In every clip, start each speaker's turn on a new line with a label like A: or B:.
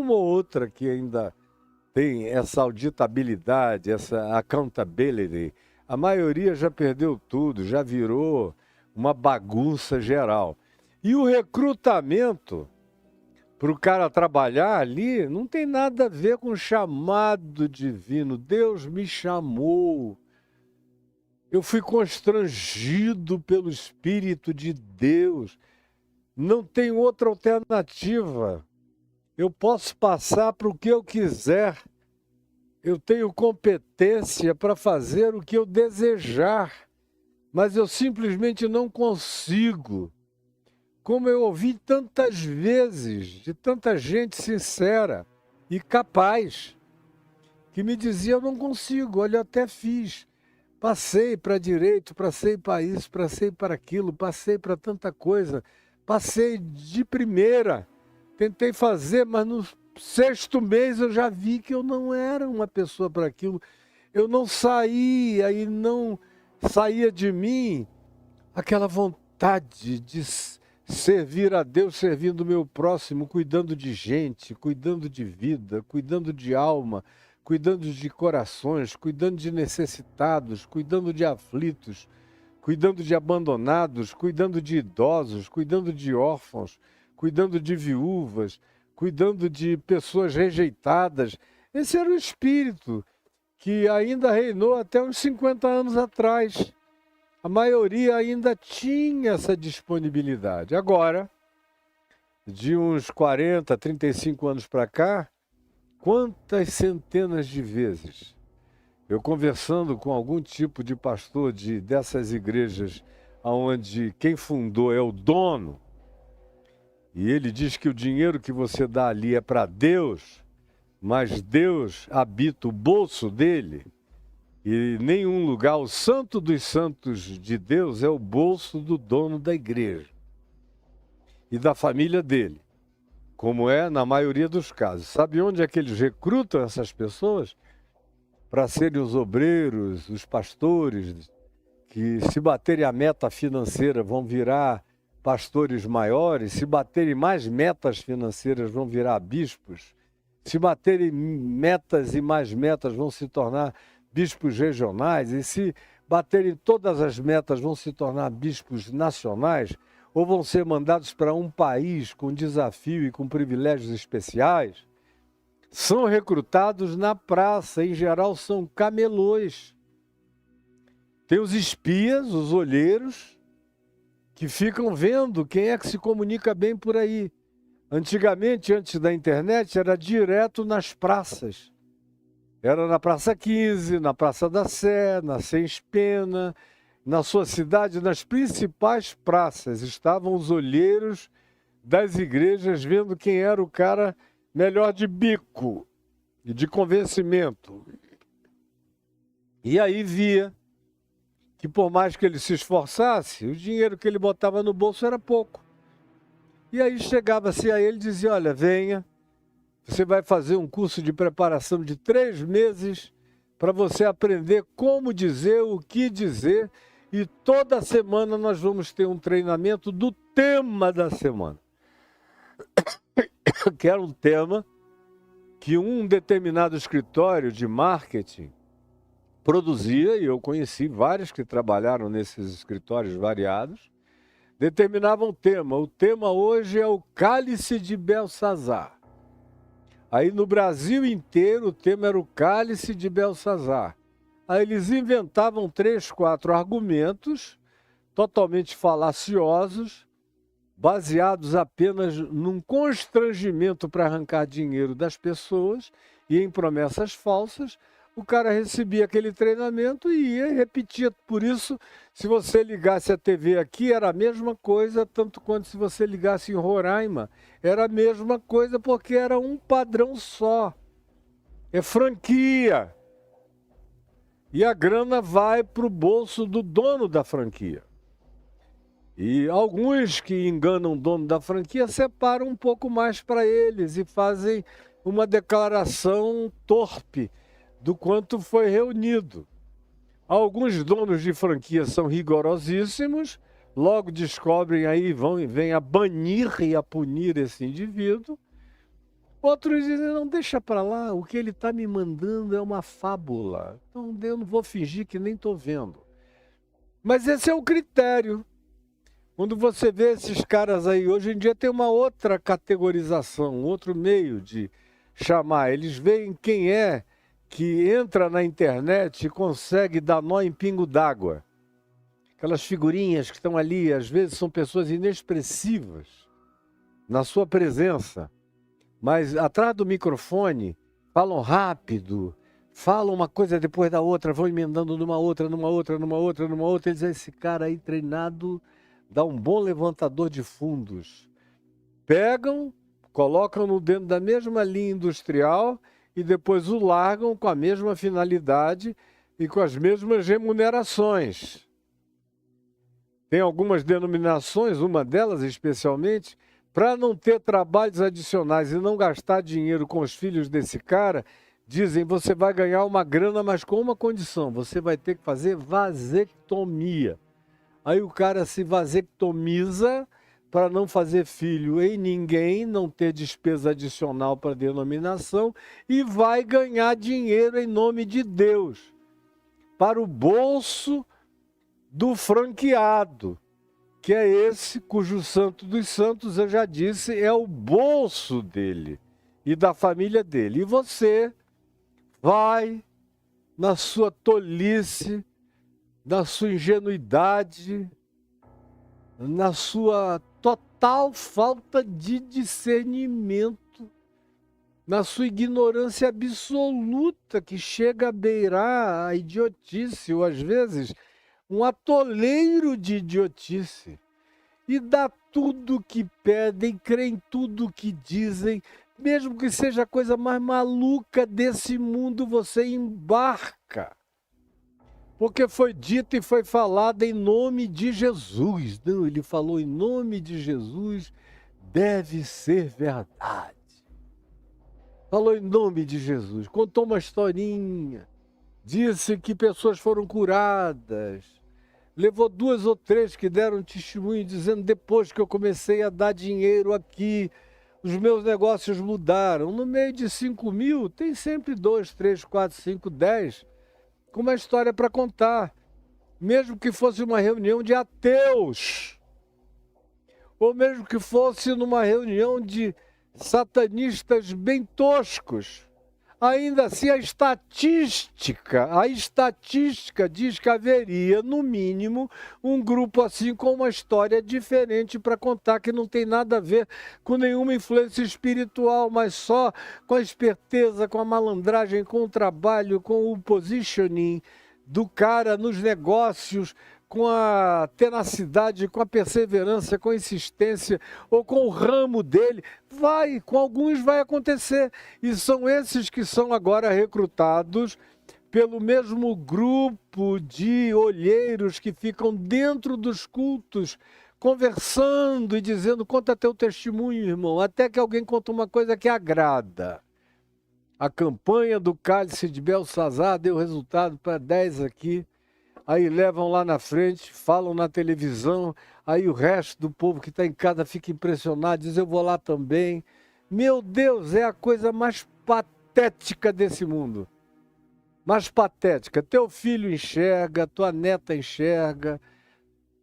A: uma ou outra que ainda tem essa auditabilidade, essa accountability. A maioria já perdeu tudo, já virou uma bagunça geral. E o recrutamento para o cara trabalhar ali não tem nada a ver com chamado divino. Deus me chamou. Eu fui constrangido pelo Espírito de Deus. Não tem outra alternativa. Eu posso passar para o que eu quiser. Eu tenho competência para fazer o que eu desejar. Mas eu simplesmente não consigo. Como eu ouvi tantas vezes de tanta gente sincera e capaz, que me dizia, eu não consigo, olha, eu até fiz. Passei para direito, passei para isso, passei para aquilo, passei para tanta coisa. Passei de primeira, tentei fazer, mas no 6º mês eu já vi que eu não era uma pessoa para aquilo. Eu não saía e não saía de mim aquela vontade de servir a Deus, servindo o meu próximo, cuidando de gente, cuidando de vida, cuidando de alma, cuidando de corações, cuidando de necessitados, cuidando de aflitos, cuidando de abandonados, cuidando de idosos, cuidando de órfãos, cuidando de viúvas, cuidando de pessoas rejeitadas. Esse era o espírito que ainda reinou até uns 50 anos atrás. A maioria ainda tinha essa disponibilidade. Agora, de uns 40, 35 anos para cá, quantas centenas de vezes eu conversando com algum tipo de pastor dessas igrejas onde quem fundou é o dono, e ele diz que o dinheiro que você dá ali é para Deus, mas Deus habita o bolso dele, e nenhum lugar, o santo dos santos de Deus é o bolso do dono da igreja e da família dele, como é na maioria dos casos. Sabe onde é que eles recrutam essas pessoas? Para serem os obreiros, os pastores, que se baterem a meta financeira vão virar pastores maiores, se baterem mais metas financeiras vão virar bispos, se baterem metas e mais metas vão se tornar bispos regionais, e se baterem todas as metas vão se tornar bispos nacionais, ou vão ser mandados para um país com desafio e com privilégios especiais. São recrutados na praça, em geral são camelôs. Tem os espias, os olheiros, que ficam vendo quem é que se comunica bem por aí. Antigamente, antes da internet, era direto nas praças. Era na Praça 15, na Praça da Sé, na Sens Pena, na sua cidade, nas principais praças. Estavam os olheiros das igrejas vendo quem era o cara melhor de bico e de convencimento. E aí via que por mais que ele se esforçasse, o dinheiro que ele botava no bolso era pouco. E aí chegava-se a ele e dizia, olha, venha, você vai fazer um curso de preparação de 3 meses para você aprender como dizer, o que dizer, e toda semana nós vamos ter um treinamento do tema da semana. Que era um tema que um determinado escritório de marketing produzia, e eu conheci vários que trabalharam nesses escritórios variados, determinavam um tema. O tema hoje é o Cálice de Belsazar. Aí no Brasil inteiro o tema era o Cálice de Belsazar. Aí eles inventavam 3, 4 argumentos totalmente falaciosos, baseados apenas num constrangimento para arrancar dinheiro das pessoas e em promessas falsas. O cara recebia aquele treinamento e ia e repetia. Por isso, se você ligasse a TV aqui, era a mesma coisa, tanto quanto se você ligasse em Roraima. Era a mesma coisa, porque era um padrão só. É franquia. E a grana vai para o bolso do dono da franquia. E alguns que enganam o dono da franquia separam um pouco mais para eles e fazem uma declaração torpe do quanto foi reunido. Alguns donos de franquia são rigorosíssimos, logo descobrem aí, vêm a banir e a punir esse indivíduo. Outros dizem, não, deixa para lá, o que ele está me mandando é uma fábula. Então eu não vou fingir que nem estou vendo. Mas esse é o critério. Quando você vê esses caras aí, hoje em dia tem uma outra categorização, outro meio de chamar. Eles veem quem é que entra na internet e consegue dar nó em pingo d'água. Aquelas figurinhas que estão ali, às vezes são pessoas inexpressivas na sua presença, mas atrás do microfone falam rápido, falam uma coisa depois da outra, vão emendando numa outra. Eles dizem, esse cara aí treinado dá um bom levantador de fundos. Pegam, colocam no dentro da mesma linha industrial e depois o largam com a mesma finalidade e com as mesmas remunerações. Tem algumas denominações, uma delas especialmente, para não ter trabalhos adicionais e não gastar dinheiro com os filhos desse cara, dizem, você vai ganhar uma grana, mas com uma condição, você vai ter que fazer vasectomia. Aí o cara se vasectomiza para não fazer filho em ninguém, não ter despesa adicional para denominação e vai ganhar dinheiro em nome de Deus, para o bolso do franqueado, que é esse cujo santo dos santos, eu já disse, é o bolso dele e da família dele. E você vai, na sua tolice, na sua ingenuidade, na sua total falta de discernimento, na sua ignorância absoluta, que chega a beirar a idiotice, ou às vezes um atoleiro de idiotice, e dá tudo que pedem, crê em tudo que dizem, mesmo que seja a coisa mais maluca desse mundo, você embarca. Porque foi dito e foi falado em nome de Jesus. Não, ele falou em nome de Jesus, deve ser verdade. Falou em nome de Jesus, contou uma historinha, disse que pessoas foram curadas, levou 2 ou 3 que deram testemunho dizendo, depois que eu comecei a dar dinheiro aqui, os meus negócios mudaram. No meio de 5 mil, tem sempre 2, 3, 4, 5, 10, com uma história para contar. Mesmo que fosse uma reunião de ateus, ou mesmo que fosse numa reunião de satanistas bem toscos, ainda assim a estatística diz que haveria, no mínimo, um grupo assim com uma história diferente para contar, que não tem nada a ver com nenhuma influência espiritual, mas só com a esperteza, com a malandragem, com o trabalho, com o positioning do cara nos negócios, com a tenacidade, com a perseverança, com a insistência, ou com o ramo dele, com alguns vai acontecer. E são esses que são agora recrutados pelo mesmo grupo de olheiros que ficam dentro dos cultos, conversando e dizendo, conta teu testemunho, irmão, até que alguém conta uma coisa que agrada. A campanha do Cálice de Belsazar deu resultado para 10 aqui. Aí levam lá na frente, falam na televisão, aí o resto do povo que está em casa fica impressionado, diz, eu vou lá também. Meu Deus, é a coisa mais patética desse mundo. Mais patética. Teu filho enxerga, tua neta enxerga,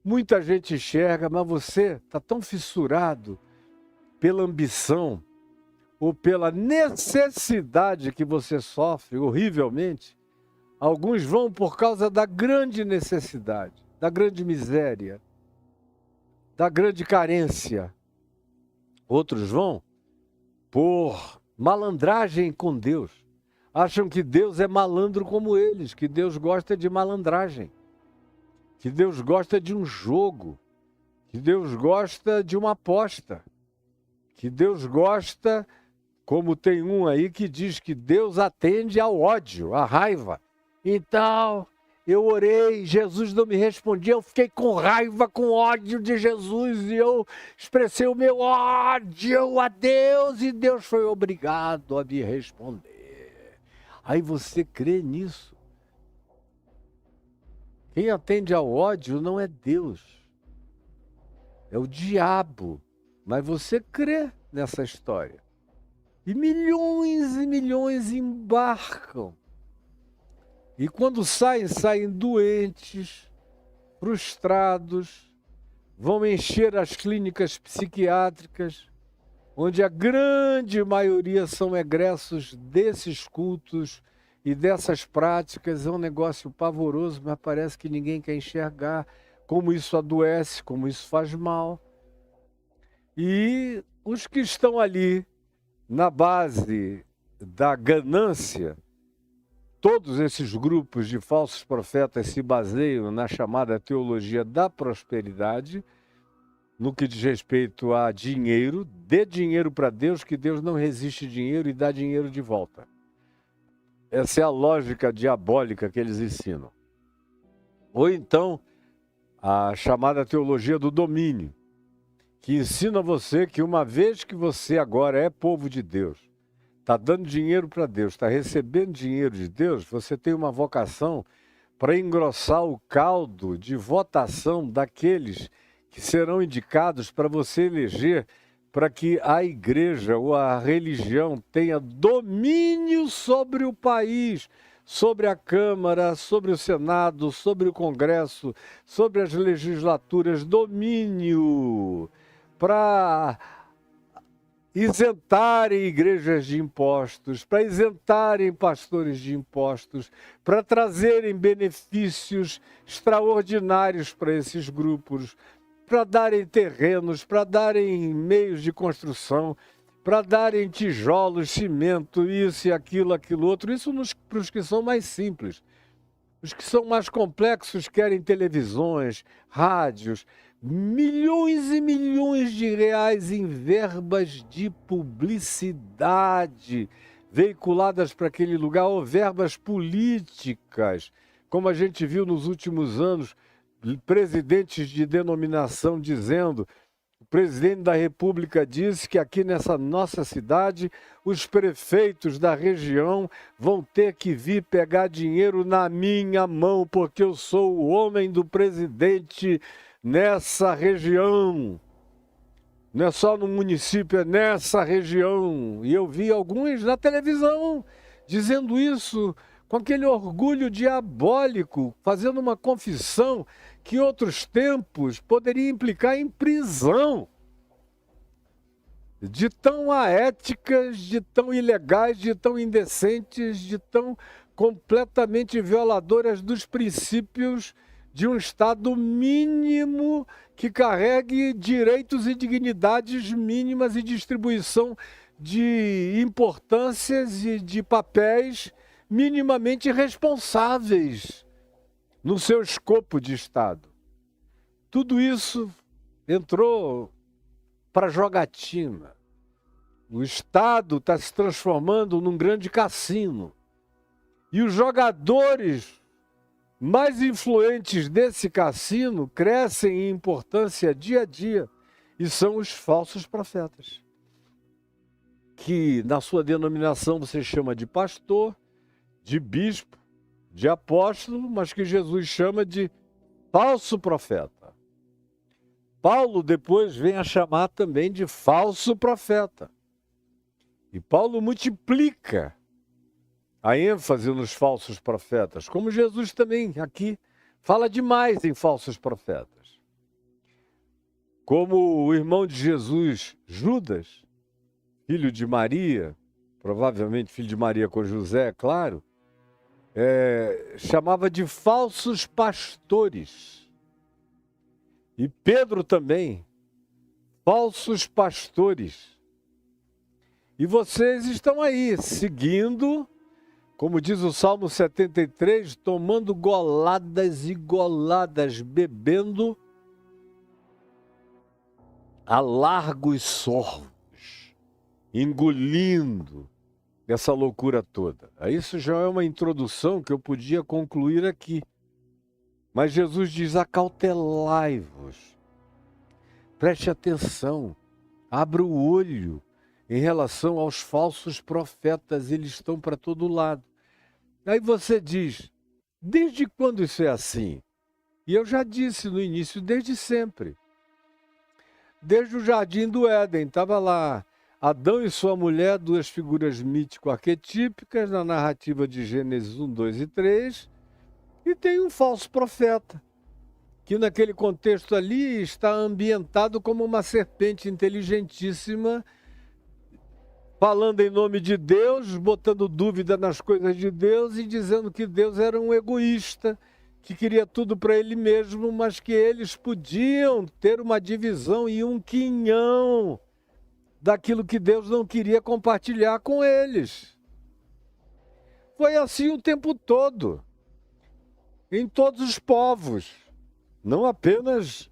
A: muita gente enxerga, mas você está tão fissurado pela ambição ou pela necessidade que você sofre horrivelmente. Alguns vão por causa da grande necessidade, da grande miséria, da grande carência. Outros vão por malandragem com Deus. Acham que Deus é malandro como eles, que Deus gosta de malandragem, que Deus gosta de um jogo, que Deus gosta de uma aposta, que Deus gosta, como tem um aí que diz que Deus atende ao ódio, à raiva. Então, eu orei, Jesus não me respondia, eu fiquei com raiva, com ódio de Jesus, e eu expressei o meu ódio a Deus, e Deus foi obrigado a me responder. Aí você crê nisso. Quem atende ao ódio não é Deus, é o diabo, mas você crê nessa história. e milhões embarcam. E quando saem doentes, frustrados, vão encher as clínicas psiquiátricas, onde a grande maioria são egressos desses cultos e dessas práticas. É um negócio pavoroso, mas parece que ninguém quer enxergar como isso adoece, como isso faz mal. E os que estão ali na base da ganância, todos esses grupos de falsos profetas se baseiam na chamada teologia da prosperidade, no que diz respeito a dinheiro. Dê dinheiro para Deus, que Deus não resiste dinheiro e dá dinheiro de volta. Essa é a lógica diabólica que eles ensinam. Ou então, a chamada teologia do domínio, que ensina você que uma vez que você agora é povo de Deus, está dando dinheiro para Deus, está recebendo dinheiro de Deus, você tem uma vocação para engrossar o caldo de votação daqueles que serão indicados para você eleger, para que a igreja ou a religião tenha domínio sobre o país, sobre a Câmara, sobre o Senado, sobre o Congresso, sobre as legislaturas, domínio para isentarem igrejas de impostos, para isentarem pastores de impostos, para trazerem benefícios extraordinários para esses grupos, para darem terrenos, para darem meios de construção, para darem tijolos, cimento, isso e aquilo outro. Isso para os que são mais simples. Os que são mais complexos querem televisões, rádios, milhões e milhões de reais em verbas de publicidade veiculadas para aquele lugar, ou verbas políticas, como a gente viu nos últimos anos, presidentes de denominação dizendo: o presidente da República disse que aqui nessa nossa cidade os prefeitos da região vão ter que vir pegar dinheiro na minha mão, porque eu sou o homem do presidente nessa região. Não é só no município, é nessa região. E eu vi alguns na televisão dizendo isso, com aquele orgulho diabólico, fazendo uma confissão que em outros tempos poderia implicar em prisão. De tão aéticas, de tão ilegais, de tão indecentes, de tão completamente violadoras dos princípios de um Estado mínimo que carregue direitos e dignidades mínimas e distribuição de importâncias e de papéis minimamente responsáveis no seu escopo de Estado. Tudo isso entrou para jogatina. O Estado está se transformando num grande cassino. E os jogadores mais influentes desse cassino crescem em importância dia a dia, e são os falsos profetas, que na sua denominação você chama de pastor, de bispo, de apóstolo, mas que Jesus chama de falso profeta. Paulo depois vem a chamar também de falso profeta. E Paulo multiplica a ênfase nos falsos profetas, como Jesus também aqui fala demais em falsos profetas. Como o irmão de Jesus, Judas, filho de Maria, provavelmente filho de Maria com José, é claro, chamava de falsos pastores. E Pedro também, falsos pastores. E vocês estão aí, seguindo, como diz o Salmo 73, tomando goladas e goladas, bebendo a largos sorvos, engolindo essa loucura toda. Isso já é uma introdução que eu podia concluir aqui. Mas Jesus diz: acautelai-vos, preste atenção, abra o olho em relação aos falsos profetas, eles estão para todo lado. Aí você diz: desde quando isso é assim? E eu já disse no início, desde sempre. Desde o Jardim do Éden, estava lá Adão e sua mulher, duas figuras mítico-arquetípicas na narrativa de Gênesis 1, 2 e 3, e tem um falso profeta, que naquele contexto ali está ambientado como uma serpente inteligentíssima, falando em nome de Deus, botando dúvida nas coisas de Deus e dizendo que Deus era um egoísta, que queria tudo para ele mesmo, mas que eles podiam ter uma divisão e um quinhão daquilo que Deus não queria compartilhar com eles. Foi assim o tempo todo, em todos os povos, não apenas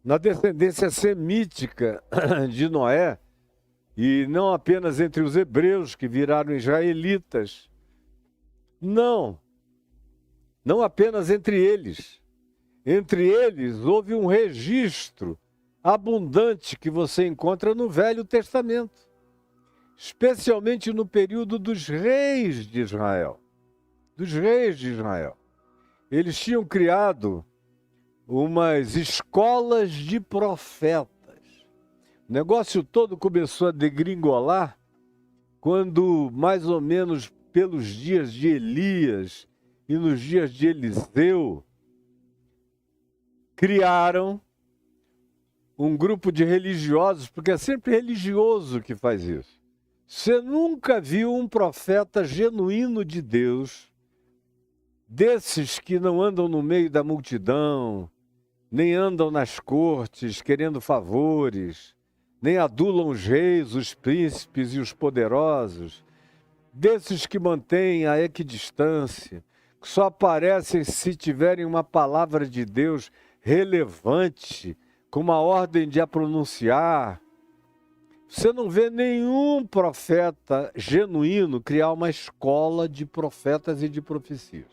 A: na descendência semítica de Noé, e não apenas entre os hebreus que viraram israelitas. Não apenas entre eles. Entre eles houve um registro abundante que você encontra no Velho Testamento, especialmente no período dos reis de Israel. Dos reis de Israel. Eles tinham criado umas escolas de profetas. O negócio todo começou a degringolar quando, mais ou menos pelos dias de Elias e nos dias de Eliseu, criaram um grupo de religiosos, porque é sempre religioso que faz isso. Você nunca viu um profeta genuíno de Deus, desses que não andam no meio da multidão, nem andam nas cortes querendo favores, nem adulam os reis, os príncipes e os poderosos, desses que mantêm a equidistância, que só aparecem se tiverem uma palavra de Deus relevante, com uma ordem de a pronunciar. Você não vê nenhum profeta genuíno criar uma escola de profetas e de profecias.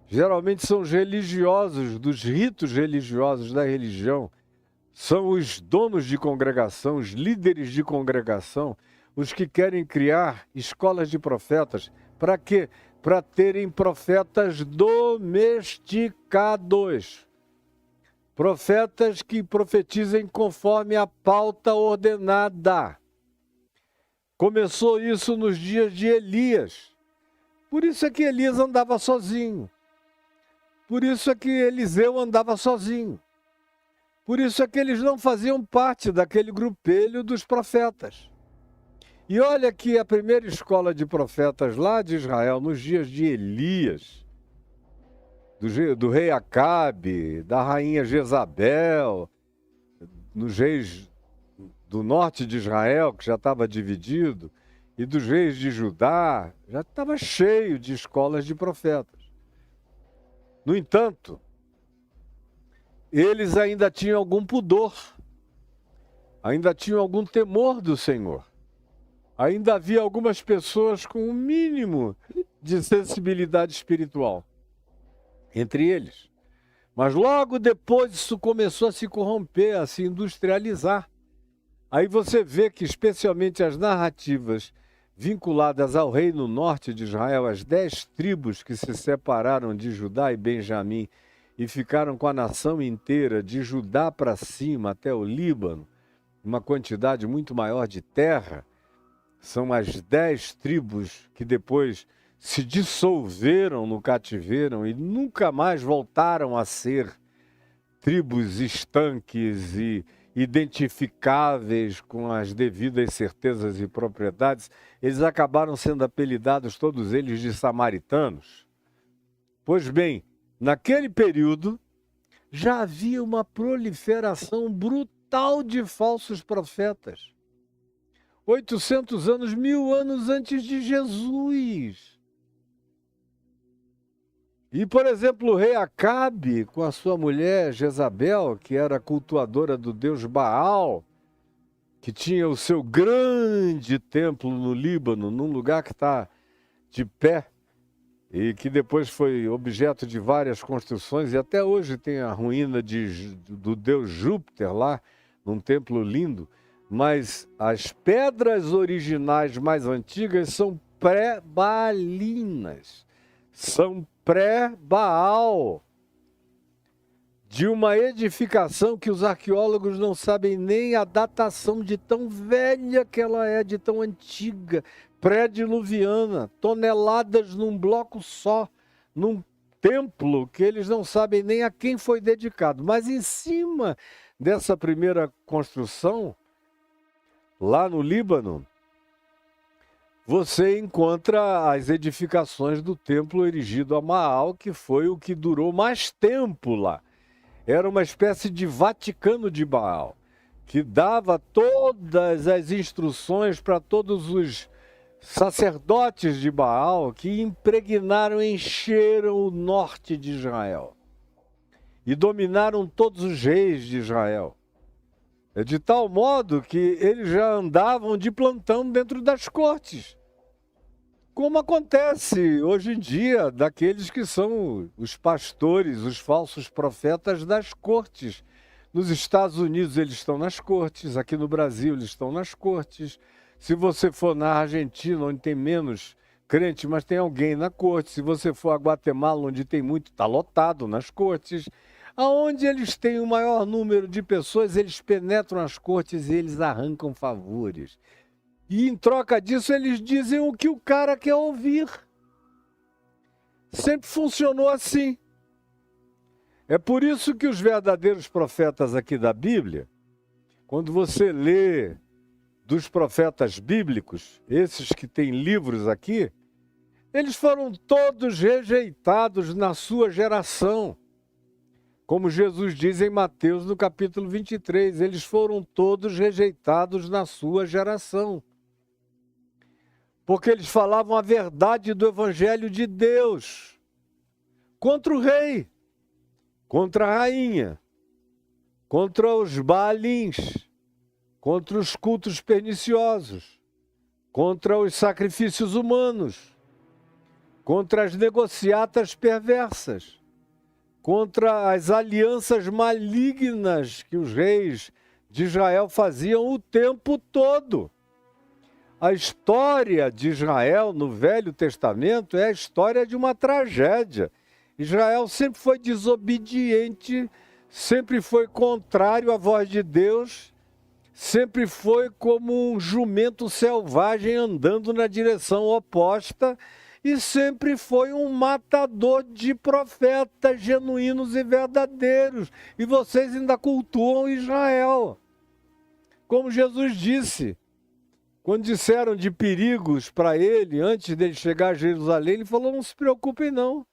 A: Geralmente são os religiosos, dos ritos religiosos da religião, são os donos de congregação, os líderes de congregação, os que querem criar escolas de profetas. Para quê? Para terem profetas domesticados. Profetas que profetizem conforme a pauta ordenada. Começou isso nos dias de Elias. Por isso é que Elias andava sozinho. Por isso é que Eliseu andava sozinho. Por isso é que eles não faziam parte daquele grupelho dos profetas. E olha que a primeira escola de profetas lá de Israel, nos dias de Elias, do rei Acabe, da rainha Jezabel, nos reis do norte de Israel, que já estava dividido, e dos reis de Judá, já estava cheio de escolas de profetas. No entanto, eles ainda tinham algum pudor, ainda tinham algum temor do Senhor. Ainda havia algumas pessoas com um mínimo de sensibilidade espiritual entre eles. Mas logo depois isso começou a se corromper, a se industrializar. Aí você vê que especialmente as narrativas vinculadas ao reino norte de Israel, as 10 tribos que se separaram de Judá e Benjamim e ficaram com a nação inteira, de Judá para cima até o Líbano, uma quantidade muito maior de terra. São as 10 tribos que depois se dissolveram no cativeiro e nunca mais voltaram a ser tribos estanques e identificáveis com as devidas certezas e propriedades. Eles acabaram sendo apelidados, todos eles, de samaritanos. Pois bem, naquele período, já havia uma proliferação brutal de falsos profetas. 800 anos, 1000 anos antes de Jesus. E, por exemplo, o rei Acabe, com a sua mulher Jezabel, que era cultuadora do deus Baal, que tinha o seu grande templo no Líbano, num lugar que está de pé, e que depois foi objeto de várias construções, e até hoje tem a ruína do deus Júpiter lá, num templo lindo, mas as pedras originais mais antigas são pré-baalinas, são pré-Baal. de uma edificação que os arqueólogos não sabem nem a datação de tão velha que ela é, de tão antiga, pré-diluviana, toneladas num bloco só, num templo que eles não sabem nem a quem foi dedicado. Mas em cima dessa primeira construção, lá no Líbano, você encontra as edificações do templo erigido a Maal, que foi o que durou mais tempo lá. Era uma espécie de Vaticano de Baal, que dava todas as instruções para todos os sacerdotes de Baal que impregnaram, encheram o norte de Israel e dominaram todos os reis de Israel. De tal modo que eles já andavam de plantão dentro das cortes, como acontece hoje em dia daqueles que são os pastores, os falsos profetas das cortes. Nos Estados Unidos eles estão nas cortes, aqui no Brasil eles estão nas cortes. Se você for na Argentina, onde tem menos crente, mas tem alguém na corte. Se você for a Guatemala, onde tem muito, está lotado nas cortes. Aonde eles têm o maior número de pessoas, eles penetram as cortes e eles arrancam favores. E em troca disso, eles dizem o que o cara quer ouvir. Sempre funcionou assim. É por isso que os verdadeiros profetas aqui da Bíblia, quando você lê dos profetas bíblicos, esses que têm livros aqui, eles foram todos rejeitados na sua geração. Como Jesus diz em Mateus, no capítulo 23, eles foram todos rejeitados na sua geração. Porque eles falavam a verdade do Evangelho de Deus contra o rei, contra a rainha, contra os Baalins, contra os cultos perniciosos, contra os sacrifícios humanos, contra as negociatas perversas, contra as alianças malignas que os reis de Israel faziam o tempo todo. A história de Israel no Velho Testamento é a história de uma tragédia. Israel sempre foi desobediente, sempre foi contrário à voz de Deus, sempre foi como um jumento selvagem andando na direção oposta e sempre foi um matador de profetas genuínos e verdadeiros. E vocês ainda cultuam Israel. Como Jesus disse, quando disseram de perigos para ele, antes dele chegar a Jerusalém, ele falou, não se preocupem não.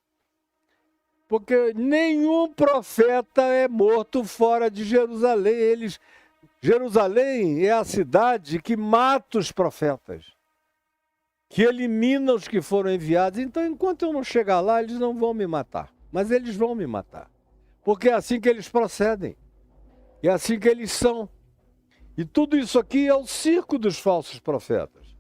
A: Porque nenhum profeta é morto fora de Jerusalém. Jerusalém é a cidade que mata os profetas, que elimina os que foram enviados. Então, enquanto eu não chegar lá, eles não vão me matar. Mas eles vão me matar. Porque é assim que eles procedem. É assim que eles são. E tudo isso aqui é o circo dos falsos profetas.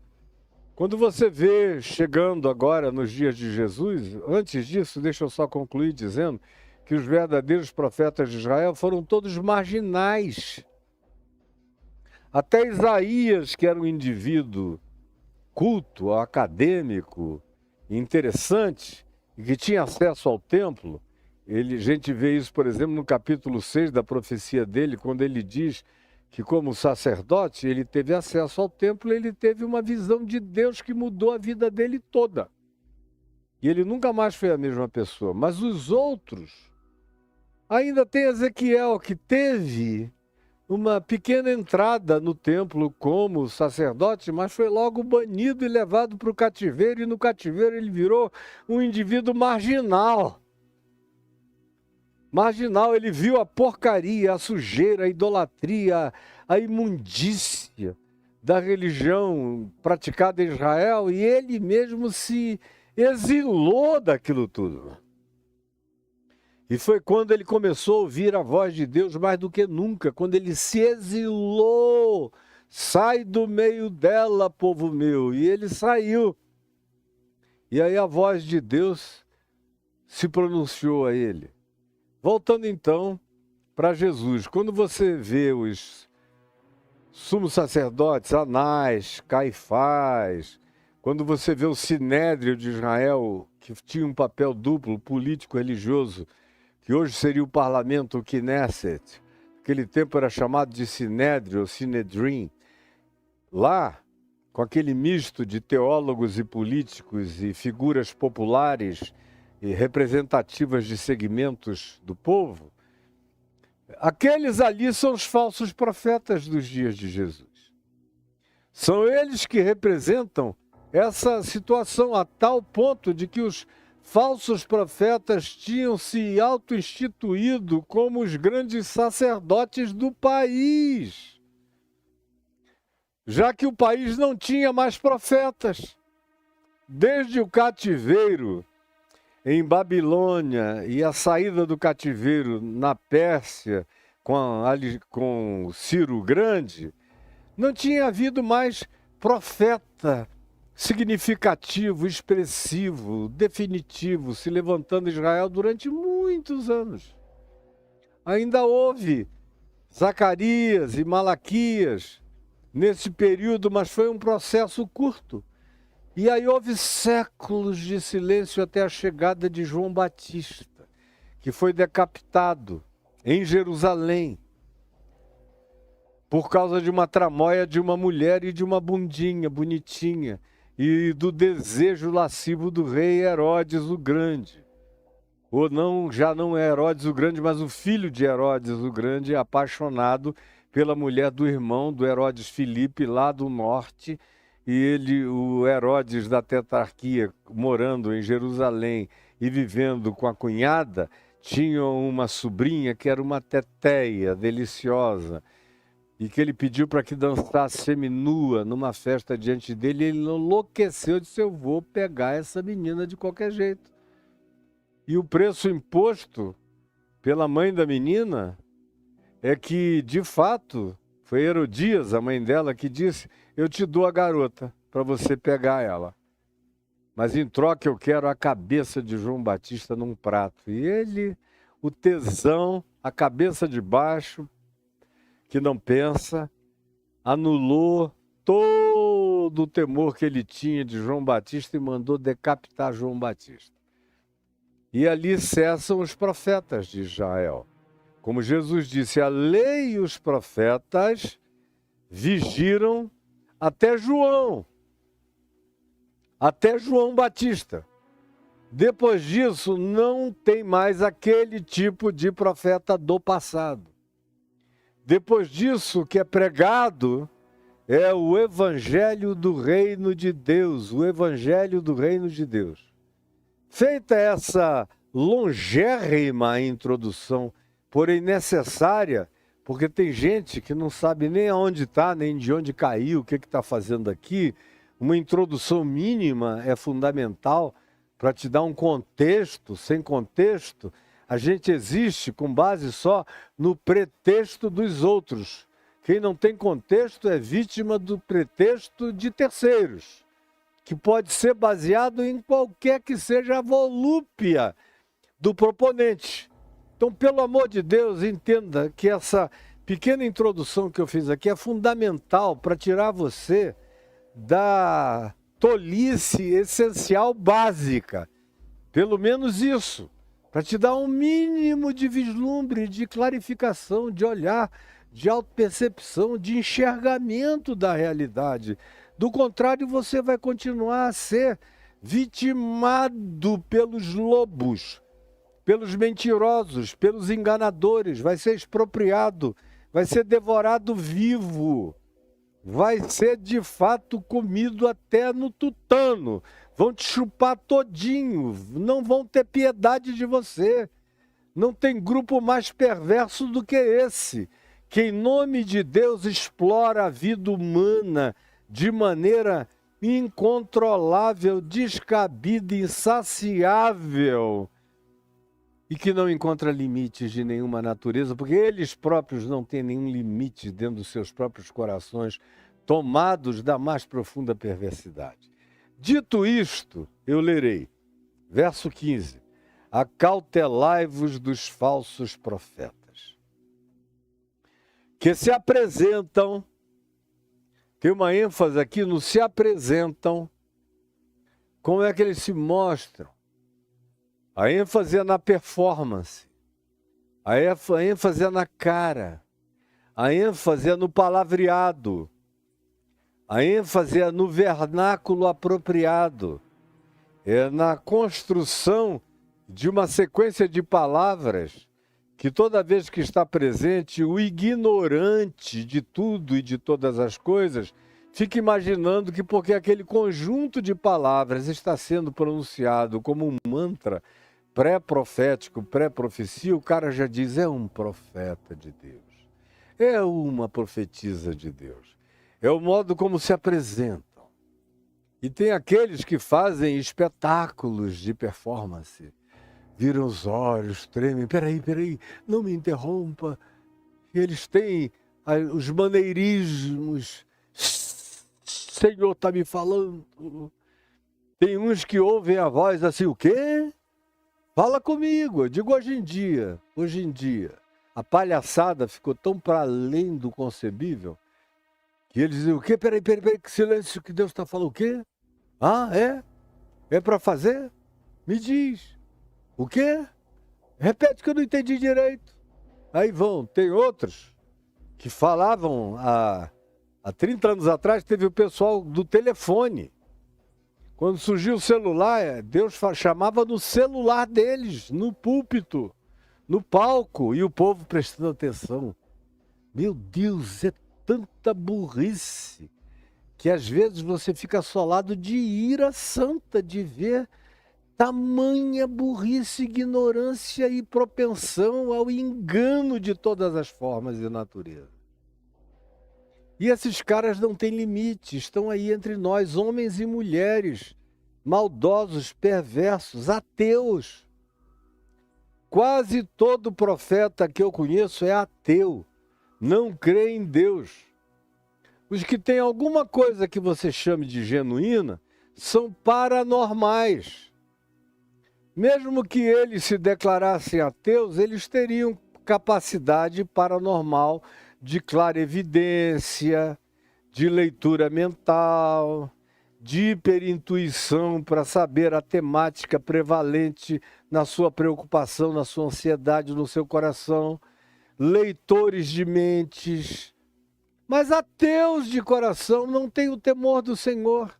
A: Quando você vê chegando agora nos dias de Jesus, antes disso, deixa eu só concluir dizendo que os verdadeiros profetas de Israel foram todos marginais. Até Isaías, que era um indivíduo culto, acadêmico, interessante, e que tinha acesso ao templo, a gente vê isso, por exemplo, no capítulo 6 da profecia dele, quando ele diz que como sacerdote ele teve acesso ao templo, ele teve uma visão de Deus que mudou a vida dele toda. E ele nunca mais foi a mesma pessoa. Mas os outros, ainda tem Ezequiel, que teve uma pequena entrada no templo como sacerdote, mas foi logo banido e levado para o cativeiro, e no cativeiro ele virou um indivíduo marginal. Marginal, ele viu a porcaria, a sujeira, a idolatria, a imundícia da religião praticada em Israel, e ele mesmo se exilou daquilo tudo. E foi quando ele começou a ouvir a voz de Deus mais do que nunca, quando ele se exilou. Sai do meio dela, povo meu. E ele saiu. E aí a voz de Deus se pronunciou a ele. Voltando então para Jesus, quando você vê os sumos sacerdotes, Anás, Caifás, quando você vê o Sinédrio de Israel, que tinha um papel duplo, político, religioso, que hoje seria o parlamento, o Knesset. Naquele tempo era chamado de Sinédrio, ou Sinedrim. Lá, com aquele misto de teólogos e políticos e figuras populares e representativas de segmentos do povo, aqueles ali são os falsos profetas dos dias de Jesus. São eles que representam essa situação a tal ponto de que os falsos profetas tinham se auto-instituído como os grandes sacerdotes do país, já que o país não tinha mais profetas. Desde o cativeiro em Babilônia e a saída do cativeiro na Pérsia com Ciro o Grande, não tinha havido mais profeta significativo, expressivo, definitivo, se levantando em Israel durante muitos anos. Ainda houve Zacarias e Malaquias nesse período, mas foi um processo curto. E aí houve séculos de silêncio até a chegada de João Batista, que foi decapitado em Jerusalém por causa de uma tramóia de uma mulher e de uma bundinha bonitinha e do desejo lascivo do rei Herodes o Grande. Ou não, já não é Herodes o Grande, mas o filho de Herodes o Grande, apaixonado pela mulher do irmão do Herodes Filipe, lá do norte, e ele, o Herodes da tetrarquia, morando em Jerusalém e vivendo com a cunhada, tinha uma sobrinha que era uma teteia deliciosa, e que ele pediu para que dançasse seminua numa festa diante dele, e ele enlouqueceu, disse: eu vou pegar essa menina de qualquer jeito. E o preço imposto pela mãe da menina é que, de fato, foi Herodias, a mãe dela, que disse: eu te dou a garota para você pegar ela, mas em troca eu quero a cabeça de João Batista num prato. E ele, o tesão, a cabeça de baixo, que não pensa, anulou todo o temor que ele tinha de João Batista e mandou decapitar João Batista. E ali cessam os profetas de Israel. Como Jesus disse, a lei e os profetas vigiram até João Batista. Depois disso, não tem mais aquele tipo de profeta do passado. Depois disso, o que é pregado é o Evangelho do Reino de Deus, o Evangelho do Reino de Deus. Feita essa longérrima introdução, porém necessária, porque tem gente que não sabe nem aonde está, nem de onde caiu, o que está fazendo aqui. Uma introdução mínima é fundamental para te dar um contexto. Sem contexto, a gente existe com base só no pretexto dos outros. Quem não tem contexto é vítima do pretexto de terceiros, que pode ser baseado em qualquer que seja a volúpia do proponente. Então, pelo amor de Deus, entenda que essa pequena introdução que eu fiz aqui é fundamental para tirar você da tolice essencial básica. Pelo menos isso, para te dar um mínimo de vislumbre, de clarificação, de olhar, de autopercepção, de enxergamento da realidade. Do contrário, você vai continuar a ser vitimado pelos lobos, pelos mentirosos, pelos enganadores, vai ser expropriado, vai ser devorado vivo, vai ser de fato comido até no tutano, vão te chupar todinho, não vão ter piedade de você. Não tem grupo mais perverso do que esse, que em nome de Deus explora a vida humana de maneira incontrolável, descabida, insaciável, e que não encontra limites de nenhuma natureza, porque eles próprios não têm nenhum limite dentro dos seus próprios corações, tomados da mais profunda perversidade. Dito isto, eu lerei, verso 15, acautelai-vos dos falsos profetas, que se apresentam, tem uma ênfase aqui no se apresentam, como é que eles se mostram? A ênfase é na performance. A ênfase é na cara. A ênfase é no palavreado. A ênfase é no vernáculo apropriado. É na construção de uma sequência de palavras que toda vez que está presente, o ignorante de tudo e de todas as coisas fica imaginando que porque aquele conjunto de palavras está sendo pronunciado como um mantra pré-profético, pré-profecia, o cara já diz, é um profeta de Deus. É uma profetisa de Deus. É o modo como se apresentam. E tem aqueles que fazem espetáculos de performance. Viram os olhos, tremem. Peraí, não me interrompa. E eles têm os maneirismos. Senhor está me falando. Tem uns que ouvem a voz assim, o quê? Fala comigo. Eu digo hoje em dia. A palhaçada ficou tão para além do concebível que eles dizem, o quê? Peraí, que silêncio, que Deus está falando. O quê? Ah, é? É para fazer? Me diz. O quê? Repete que eu não entendi direito. Aí vão, tem outros que falavam há 30 anos atrás, teve o pessoal do telefone. Quando surgiu o celular, Deus chamava no celular deles, no púlpito, no palco, e o povo prestando atenção. Meu Deus, é tanta burrice que às vezes você fica assolado de ira santa de ver tamanha burrice, ignorância e propensão ao engano de todas as formas e natureza. E esses caras não têm limite, estão aí entre nós, homens e mulheres, maldosos, perversos, ateus. Quase todo profeta que eu conheço é ateu, não crê em Deus. Os que têm alguma coisa que você chame de genuína são paranormais. Mesmo que eles se declarassem ateus, eles teriam capacidade paranormal de clarevidência, de leitura mental, de hiperintuição para saber a temática prevalente na sua preocupação, na sua ansiedade, no seu coração, leitores de mentes. Mas ateus de coração não têm o temor do Senhor.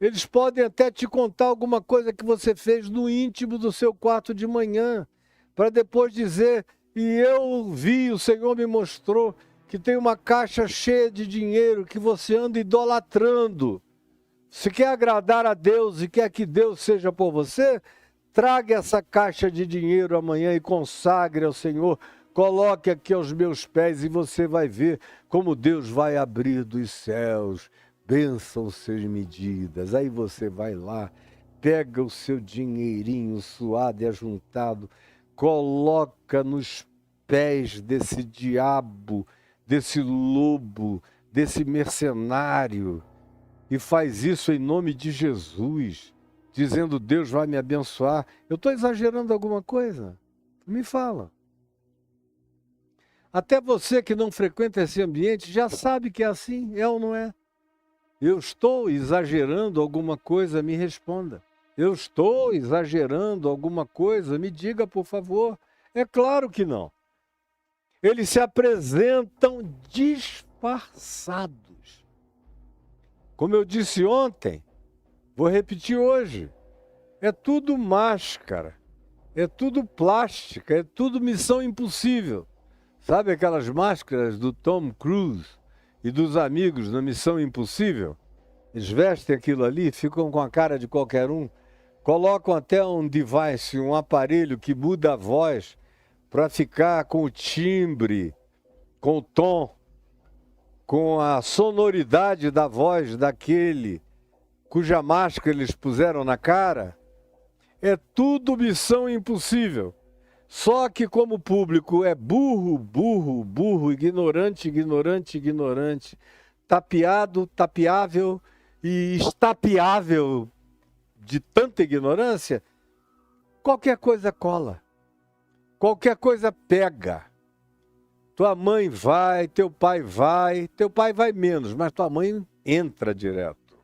A: Eles podem até te contar alguma coisa que você fez no íntimo do seu quarto de manhã, para depois dizer, e eu vi, o Senhor me mostrou, que tem uma caixa cheia de dinheiro que você anda idolatrando. Se quer agradar a Deus e quer que Deus seja por você, traga essa caixa de dinheiro amanhã e consagre ao Senhor. Coloque aqui aos meus pés e você vai ver como Deus vai abrir dos céus bênçãos sem medidas. Aí você vai lá, pega o seu dinheirinho suado e ajuntado, coloca nos pés desse diabo, desse lobo, desse mercenário, e faz isso em nome de Jesus, dizendo, Deus vai me abençoar. Eu estou exagerando alguma coisa? Me fala. Até você que não frequenta esse ambiente já sabe que é assim, é ou não é? Eu estou exagerando alguma coisa, me responda. Eu estou exagerando alguma coisa, me diga, por favor. É claro que não. Eles se apresentam disfarçados. Como eu disse ontem, vou repetir hoje. É tudo máscara, é tudo plástica, é tudo missão impossível. Sabe aquelas máscaras do Tom Cruise e dos amigos na Missão Impossível? Eles vestem aquilo ali, ficam com a cara de qualquer um, colocam até um device, um aparelho que muda a voz para ficar com o timbre, com o tom, com a sonoridade da voz daquele cuja máscara eles puseram na cara. É tudo Missão Impossível. Só que como o público é burro, ignorante, tapeado, tapeável e estapeável de tanta ignorância, qualquer coisa cola, qualquer coisa pega. Tua mãe vai, teu pai vai menos, mas tua mãe entra direto.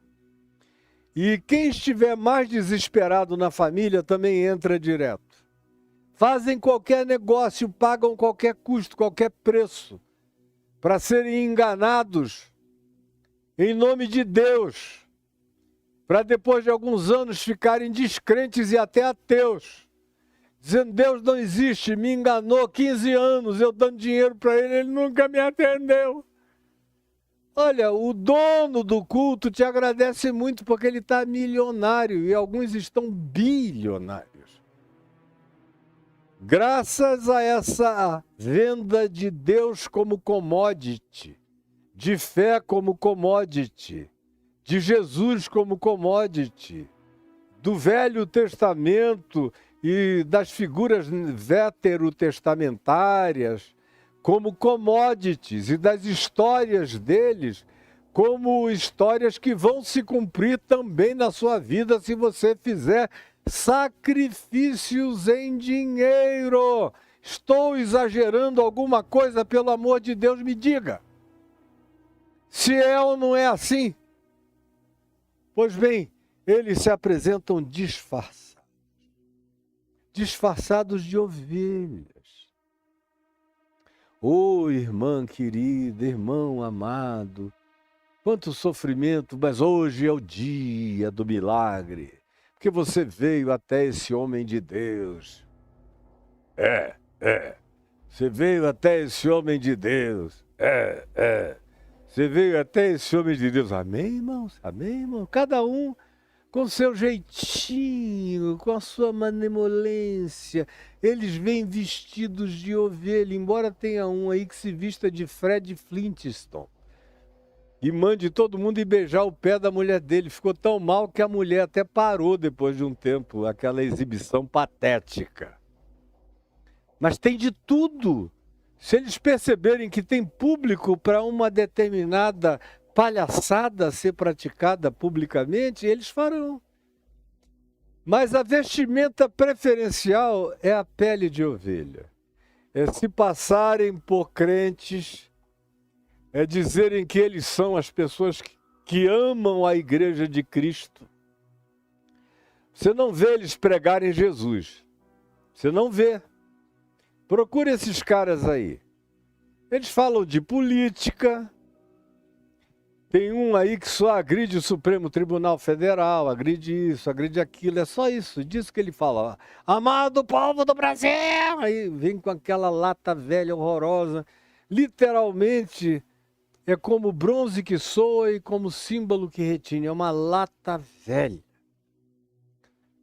A: E quem estiver mais desesperado na família também entra direto. Fazem qualquer negócio, pagam qualquer custo, qualquer preço, para serem enganados em nome de Deus, para depois de alguns anos ficarem descrentes e até ateus, dizendo: Deus não existe, me enganou 15 anos, eu dando dinheiro para ele nunca me atendeu. Olha, o dono do culto te agradece muito porque ele está milionário e alguns estão bilionários. Graças a essa venda de Deus como commodity, de fé como commodity, de Jesus como commodity, do Velho Testamento e das figuras veterotestamentárias como commodities e das histórias deles como histórias que vão se cumprir também na sua vida se você fizer sacrifícios em dinheiro. Estou exagerando alguma coisa? Pelo amor de Deus, me diga. Se é ou não é assim? Pois bem, eles se apresentam disfarçados de ovelhas. Oh, irmã querida, irmão amado, quanto sofrimento, mas hoje é o dia do milagre. Porque você veio até esse homem de Deus. Você veio até esse homem de Deus. Você veio até esse homem de Deus. Amém, irmãos? Amém, irmão? Cada um com seu jeitinho, com a sua malemolência. Eles vêm vestidos de ovelha, embora tenha um aí que se vista de Fred Flintstone. E mande todo mundo ir beijar o pé da mulher dele. Ficou tão mal que a mulher até parou depois de um tempo, aquela exibição patética. Mas tem de tudo. Se eles perceberem que tem público para uma determinada palhaçada ser praticada publicamente, eles farão. Mas a vestimenta preferencial é a pele de ovelha. É se passarem por crentes, é dizerem que eles são as pessoas que amam a igreja de Cristo. Você não vê eles pregarem Jesus. Você não vê. Procure esses caras aí. Eles falam de política. Tem um aí que só agride o Supremo Tribunal Federal, agride isso, agride aquilo. É só isso, disso que ele fala. Amado povo do Brasil! Aí vem com aquela lata velha horrorosa. Literalmente, é como bronze que soa e como símbolo que retine. É uma lata velha.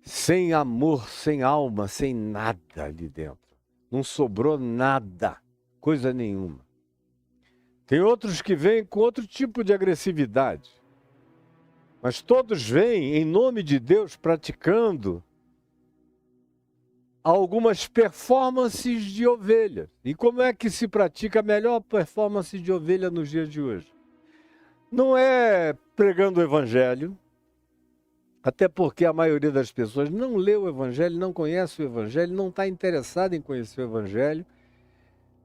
A: Sem amor, sem alma, sem nada ali dentro. Não sobrou nada, coisa nenhuma. Tem outros que vêm com outro tipo de agressividade. Mas todos vêm, em nome de Deus, praticando algumas performances de ovelha. E como é que se pratica a melhor performance de ovelha nos dias de hoje? Não é pregando o Evangelho, até porque a maioria das pessoas não lê o Evangelho, não conhece o Evangelho, não está interessada em conhecer o Evangelho.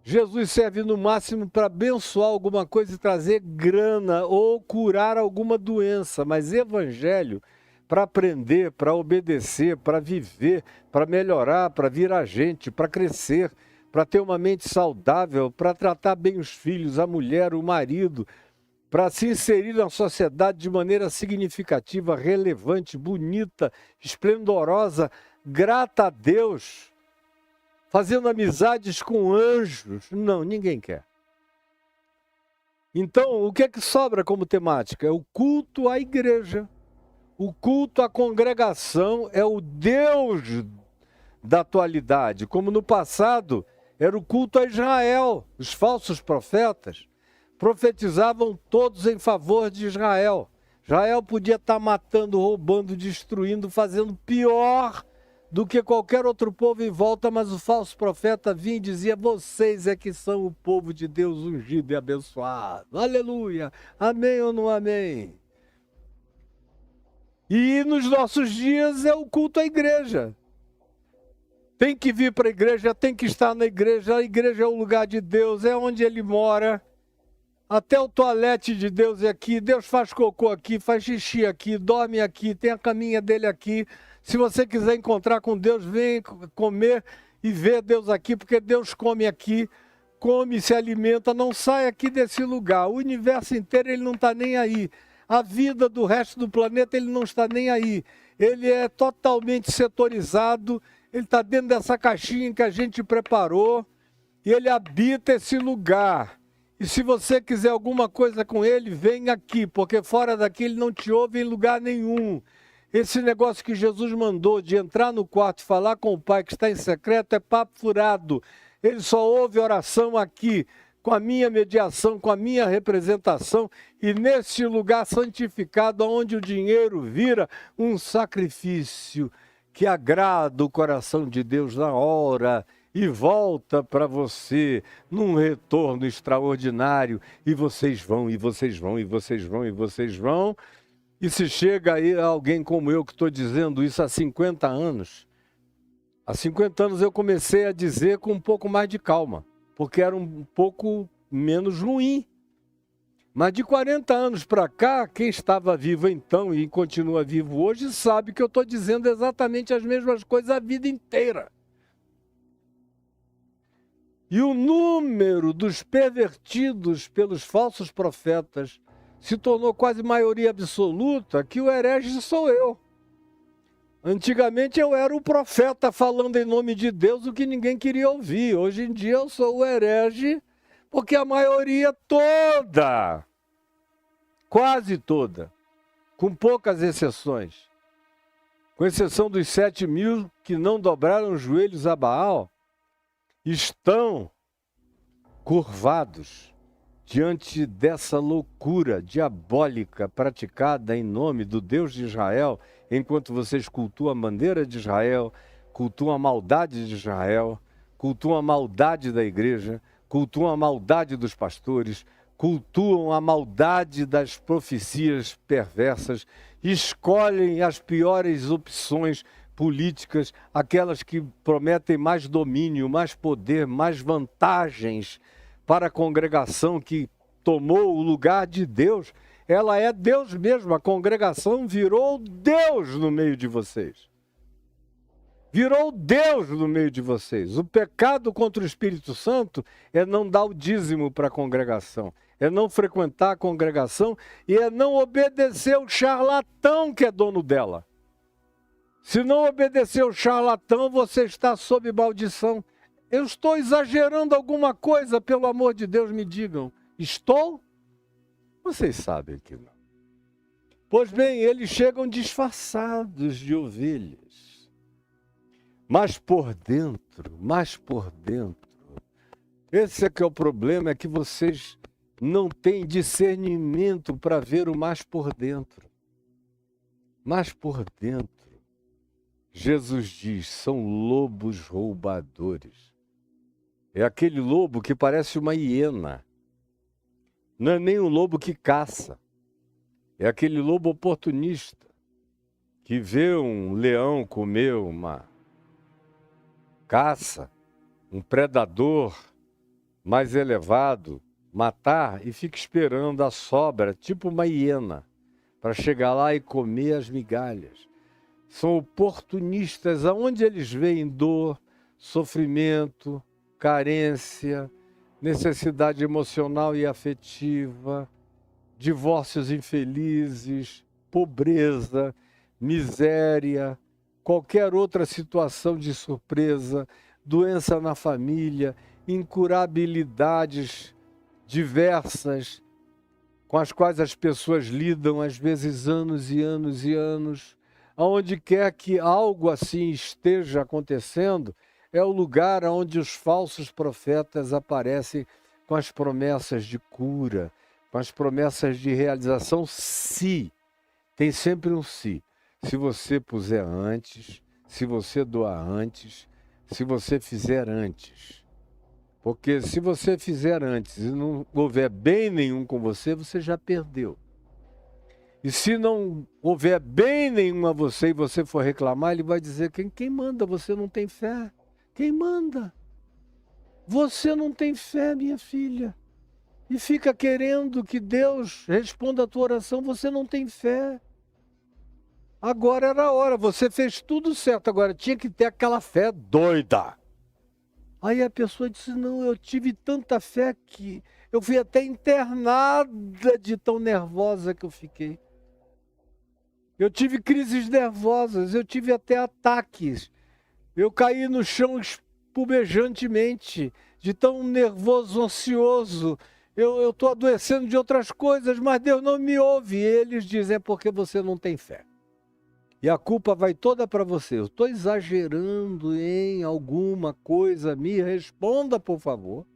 A: Jesus serve no máximo para abençoar alguma coisa e trazer grana ou curar alguma doença, mas Evangelho para aprender, para obedecer, para viver, para melhorar, para virar gente, para crescer, para ter uma mente saudável, para tratar bem os filhos, a mulher, o marido, para se inserir na sociedade de maneira significativa, relevante, bonita, esplendorosa, grata a Deus, fazendo amizades com anjos. Não, ninguém quer. Então, o que é que sobra como temática? É o culto à igreja. O culto à congregação é o Deus da atualidade. Como no passado, era o culto a Israel. Os falsos profetas profetizavam todos em favor de Israel. Israel podia estar matando, roubando, destruindo, fazendo pior do que qualquer outro povo em volta, mas o falso profeta vinha e dizia: vocês é que são o povo de Deus ungido e abençoado. Aleluia! Amém ou não amém? E nos nossos dias é o culto à igreja. Tem que vir para a igreja, tem que estar na igreja. A igreja é o lugar de Deus, é onde Ele mora. Até o toalete de Deus é aqui. Deus faz cocô aqui, faz xixi aqui, dorme aqui, tem a caminha dele aqui. Se você quiser encontrar com Deus, vem comer e vê Deus aqui, porque Deus come aqui, come, se alimenta, não sai aqui desse lugar. O universo inteiro ele não está nem aí. A vida do resto do planeta ele não está nem aí. Ele é totalmente setorizado, ele está dentro dessa caixinha que a gente preparou e ele habita esse lugar. E se você quiser alguma coisa com ele, vem aqui, porque fora daqui ele não te ouve em lugar nenhum. Esse negócio que Jesus mandou de entrar no quarto e falar com o Pai que está em secreto é papo furado. Ele só ouve oração aqui, com a minha mediação, com a minha representação, e nesse lugar santificado, onde o dinheiro vira um sacrifício que agrada o coração de Deus na hora e volta para você num retorno extraordinário, e vocês vão, e vocês vão, e vocês vão, e vocês vão. E se chega aí alguém como eu que estou dizendo isso há 50 anos, há 50 anos eu comecei a dizer com um pouco mais de calma, porque era um pouco menos ruim. Mas de 40 anos para cá, quem estava vivo então e continua vivo hoje sabe que eu estou dizendo exatamente as mesmas coisas a vida inteira. E o número dos pervertidos pelos falsos profetas se tornou quase maioria absoluta, que o herege sou eu. Antigamente eu era o profeta falando em nome de Deus o que ninguém queria ouvir. Hoje em dia eu sou o herege, porque a maioria toda, quase toda, com poucas exceções, com exceção dos 7.000 que não dobraram os joelhos a Baal, estão curvados diante dessa loucura diabólica praticada em nome do Deus de Israel, enquanto vocês cultuam a bandeira de Israel, cultuam a maldade de Israel, cultuam a maldade da igreja, cultuam a maldade dos pastores, cultuam a maldade das profecias perversas, escolhem as piores opções políticas, aquelas que prometem mais domínio, mais poder, mais vantagens para a congregação que tomou o lugar de Deus. Ela é Deus mesmo, a congregação virou Deus no meio de vocês. Virou Deus no meio de vocês. O pecado contra o Espírito Santo é não dar o dízimo para a congregação, é não frequentar a congregação e é não obedecer o charlatão que é dono dela. Se não obedecer o charlatão, você está sob maldição. Eu estou exagerando alguma coisa, pelo amor de Deus, me digam. Estou? Vocês sabem que não. Pois bem, eles chegam disfarçados de ovelhas. Mas por dentro, esse é que é o problema, é que vocês não têm discernimento para ver o mais por dentro. Mais por dentro. Jesus diz, são lobos roubadores. É aquele lobo que parece uma hiena. Não é nem um lobo que caça. É aquele lobo oportunista que vê um leão comer uma caça, um predador mais elevado, matar e fica esperando a sobra, tipo uma hiena, para chegar lá e comer as migalhas. São oportunistas, aonde eles veem dor, sofrimento, carência, necessidade emocional e afetiva, divórcios infelizes, pobreza, miséria, qualquer outra situação de surpresa, doença na família, incurabilidades diversas com as quais as pessoas lidam, às vezes anos e anos e anos. Aonde quer que algo assim esteja acontecendo, é o lugar onde os falsos profetas aparecem com as promessas de cura, com as promessas de realização, se. Tem sempre um se. Se você puser antes, se você doar antes, se você fizer antes. Porque se você fizer antes e não houver bem nenhum com você, você já perdeu. E se não houver bem nenhum a você e você for reclamar, ele vai dizer, quem manda? Você não tem fé. Quem manda? Você não tem fé, minha filha. E fica querendo que Deus responda a tua oração, você não tem fé. Agora era a hora, você fez tudo certo, agora tinha que ter aquela fé doida. Aí a pessoa disse, não, eu tive tanta fé que eu fui até internada de tão nervosa que eu fiquei. Eu tive crises nervosas, eu tive até ataques. Eu caí no chão espumejantemente, de tão nervoso, ansioso. Eu estou adoecendo de outras coisas, mas Deus não me ouve. E eles dizem, é porque você não tem fé. E a culpa vai toda para você. Eu estou exagerando em alguma coisa, me responda, por favor.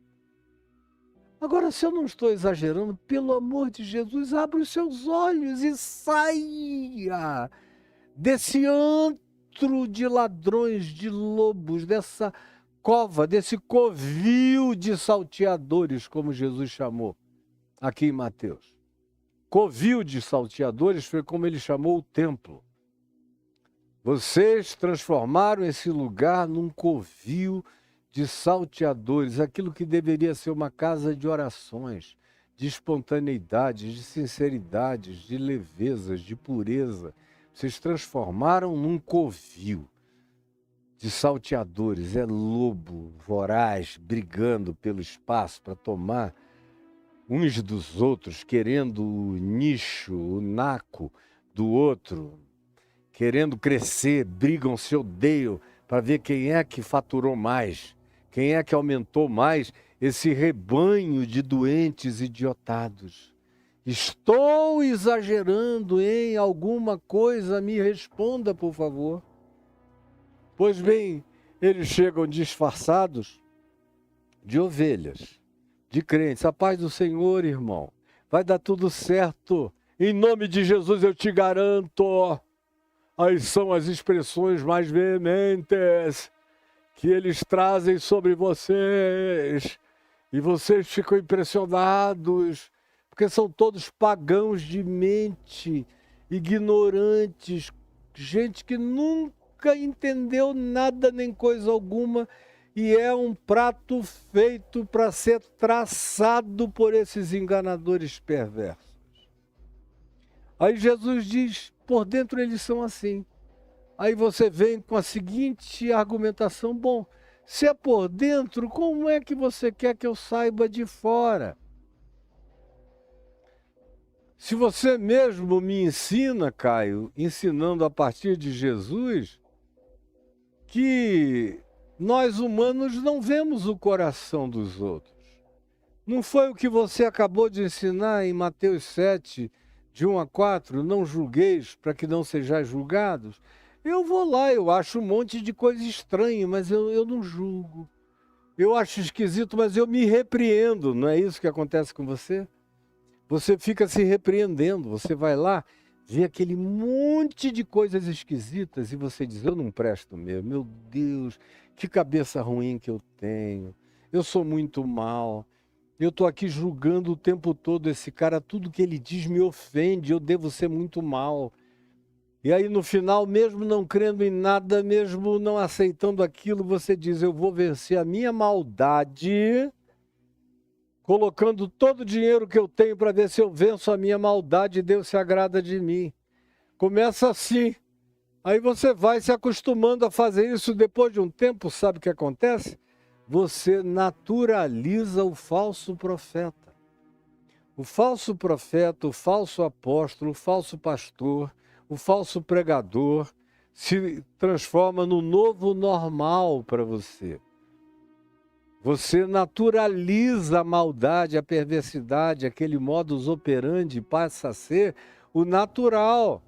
A: Agora, se eu não estou exagerando, pelo amor de Jesus, abre os seus olhos e saia desse antro de ladrões, de lobos, dessa cova, desse covil de salteadores, como Jesus chamou aqui em Mateus. Covil de salteadores foi como ele chamou o templo. Vocês transformaram esse lugar num covil de salteadores, aquilo que deveria ser uma casa de orações, de espontaneidade, de sinceridade, de levezas, de pureza. Vocês transformaram num covil de salteadores, é lobo voraz, brigando pelo espaço para tomar uns dos outros, querendo o nicho, o naco do outro, querendo crescer, brigam, se odeiam para ver quem é que faturou mais, quem é que aumentou mais esse rebanho de doentes idiotados. Estou exagerando em alguma coisa? Me responda, por favor. Pois bem, eles chegam disfarçados de ovelhas, de crentes. A paz do Senhor, irmão. Vai dar tudo certo. Em nome de Jesus eu te garanto. Aí são as expressões mais veementes que eles trazem sobre vocês. E vocês ficam impressionados, porque são todos pagãos de mente, ignorantes, gente que nunca entendeu nada nem coisa alguma, e é um prato feito para ser traçado por esses enganadores perversos. Aí Jesus diz, por dentro eles são assim. Aí você vem com a seguinte argumentação, bom, se é por dentro, como é que você quer que eu saiba de fora? Se você mesmo me ensina, Caio, ensinando a partir de Jesus, que nós humanos não vemos o coração dos outros. Não foi o que você acabou de ensinar em Mateus 7, de 1 a 4, não julgueis para que não sejais julgados? Eu vou lá, eu acho um monte de coisa estranha, mas eu não julgo. Eu acho esquisito, mas eu me repreendo. Não é isso que acontece com você? Você fica se repreendendo, você vai lá, vê aquele monte de coisas esquisitas e você diz, eu não presto mesmo, meu Deus, que cabeça ruim que eu tenho, eu sou muito mal, eu estou aqui julgando o tempo todo esse cara, tudo que ele diz me ofende, eu devo ser muito mal. E aí no final, mesmo não crendo em nada, mesmo não aceitando aquilo, você diz, eu vou vencer a minha maldade, colocando todo o dinheiro que eu tenho para ver se eu venço a minha maldade e Deus se agrada de mim. Começa assim. Aí você vai se acostumando a fazer isso. Depois de um tempo, sabe o que acontece? Você naturaliza o falso profeta. O falso profeta, o falso apóstolo, o falso pastor, o falso pregador se transforma no novo normal para você. Você naturaliza a maldade, a perversidade, aquele modus operandi passa a ser o natural.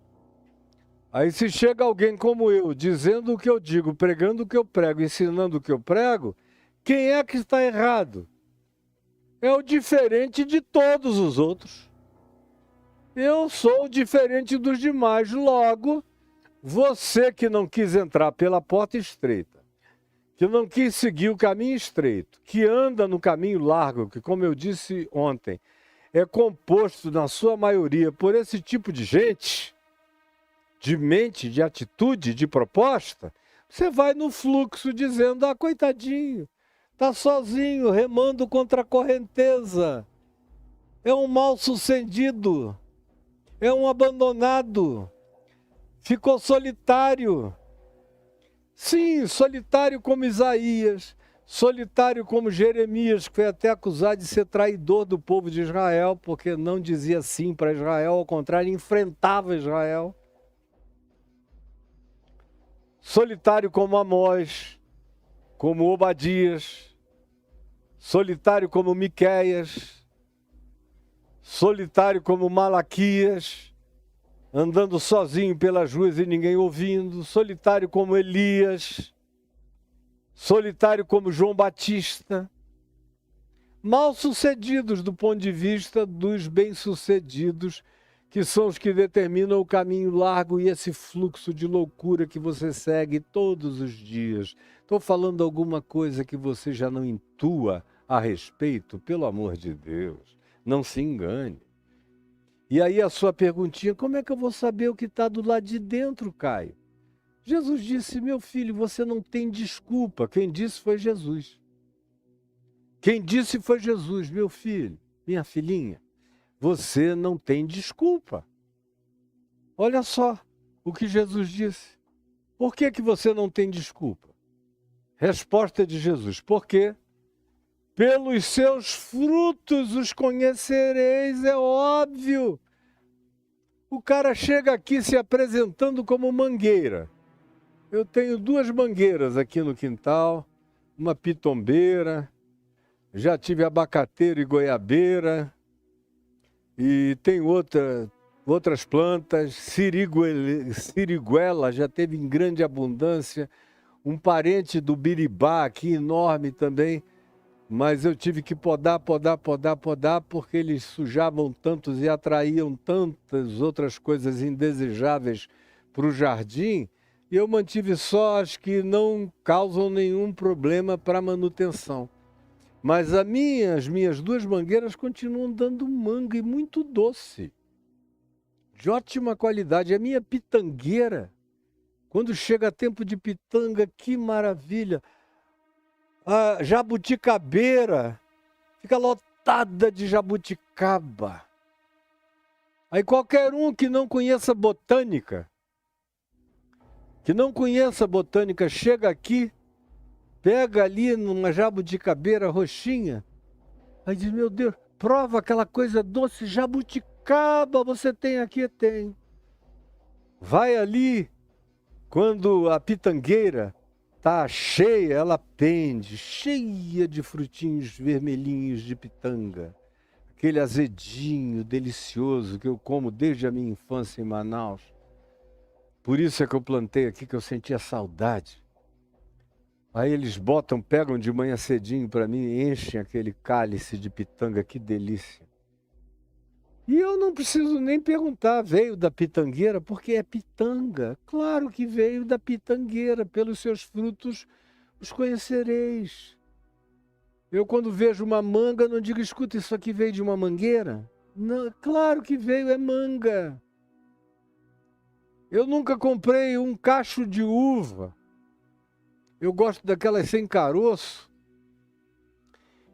A: Aí se chega alguém como eu, dizendo o que eu digo, pregando o que eu prego, ensinando o que eu prego, quem é que está errado? É o diferente de todos os outros. Eu sou diferente dos demais, logo, você que não quis entrar pela porta estreita, que não quis seguir o caminho estreito, que anda no caminho largo, que, como eu disse ontem, é composto, na sua maioria, por esse tipo de gente, de mente, de atitude, de proposta, você vai no fluxo dizendo, coitadinho, está sozinho, remando contra a correnteza, é um mal-sucedido, é um abandonado, ficou solitário. Sim, solitário como Isaías, Solitário como Jeremias, que foi até acusado de ser traidor do povo de Israel, porque não dizia sim para Israel, ao contrário, enfrentava Israel. Solitário como Amós, como Obadias, solitário como Miqueias, solitário como Malaquias, andando sozinho pelas ruas e ninguém ouvindo, solitário como Elias, solitário como João Batista, mal sucedidos do ponto de vista dos bem-sucedidos, que são os que determinam o caminho largo e esse fluxo de loucura que você segue todos os dias. Estou falando alguma coisa que você já não intua a respeito? Pelo amor de Deus, não se engane. E aí a sua perguntinha, como é que eu vou saber o que está do lado de dentro, Caio? Jesus disse, meu filho, você não tem desculpa. Quem disse foi Jesus. Quem disse foi Jesus, meu filho, minha filhinha. Você não tem desculpa. Olha só o que Jesus disse. Por que você não tem desculpa? Resposta de Jesus. Por quê? Pelos seus frutos os conhecereis, é óbvio. O cara chega aqui se apresentando como mangueira. Eu tenho 2 mangueiras aqui no quintal, uma pitombeira, já tive abacateiro e goiabeira, e tem outras plantas, siriguela já teve em grande abundância, um parente do biribá aqui enorme também, mas eu tive que podar, porque eles sujavam tantos e atraíam tantas outras coisas indesejáveis para o jardim, e eu mantive só as que não causam nenhum problema para manutenção. Mas as minhas 2 mangueiras continuam dando manga e muito doce, de ótima qualidade. A minha pitangueira, quando chega tempo de pitanga, que maravilha! A jabuticabeira fica lotada de jabuticaba. Aí qualquer um que não conheça botânica, chega aqui, pega ali numa jabuticabeira roxinha, aí diz, meu Deus, prova aquela coisa doce, jabuticaba, você tem aqui? Tem. Vai ali, quando a pitangueira está cheia, ela pende, cheia de frutinhos vermelhinhos de pitanga. Aquele azedinho delicioso que eu como desde a minha infância em Manaus. Por isso é que eu plantei aqui, que eu sentia saudade. Aí eles pegam de manhã cedinho para mim e enchem aquele cálice de pitanga, que delícia. E eu não preciso nem perguntar, veio da pitangueira, porque é pitanga. Claro que veio da pitangueira, pelos seus frutos os conhecereis. Eu quando vejo uma manga não digo, escuta, isso aqui veio de uma mangueira? Não, claro que veio, é manga. Eu nunca comprei um cacho de uva. Eu gosto daquelas sem caroço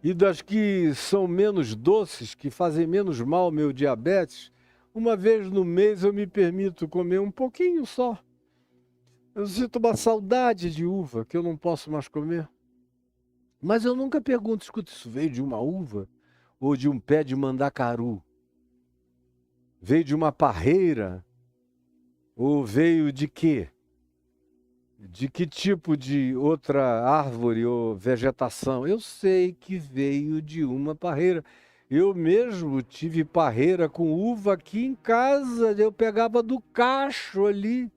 A: e das que são menos doces, que fazem menos mal ao meu diabetes. Uma vez no mês eu me permito comer um pouquinho só. Eu sinto uma saudade de uva que eu não posso mais comer. Mas eu nunca pergunto, escuta, isso veio de uma uva ou de um pé de mandacaru? Veio de uma parreira? Ou veio de quê? De que tipo de outra árvore ou vegetação? Eu sei que veio de uma parreira. Eu mesmo tive parreira com uva aqui em casa, eu pegava do cacho ali.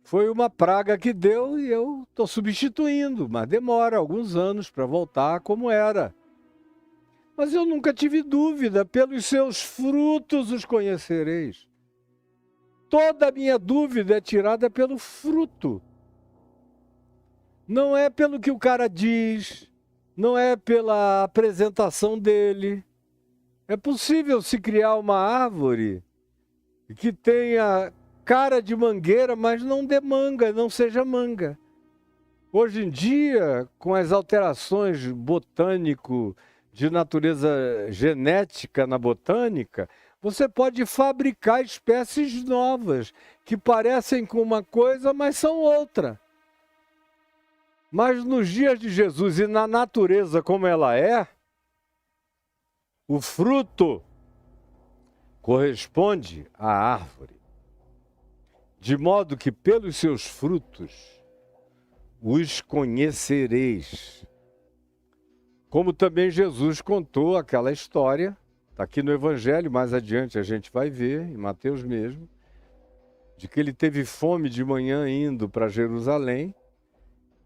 A: Foi uma praga que deu e eu estou substituindo, mas demora alguns anos para voltar como era. Mas eu nunca tive dúvida, pelos seus frutos os conhecereis. Toda a minha dúvida é tirada pelo fruto. Não é pelo que o cara diz, não é pela apresentação dele. É possível se criar uma árvore que tenha cara de mangueira, mas não dê manga, não seja manga. Hoje em dia, com as alterações botânico, de natureza genética na botânica, você pode fabricar espécies novas, que parecem com uma coisa, mas são outra. Mas nos dias de Jesus e na natureza como ela é, o fruto corresponde à árvore. De modo que pelos seus frutos os conhecereis. Como também Jesus contou aquela história, está aqui no Evangelho, mais adiante a gente vai ver, em Mateus mesmo, de que ele teve fome de manhã indo para Jerusalém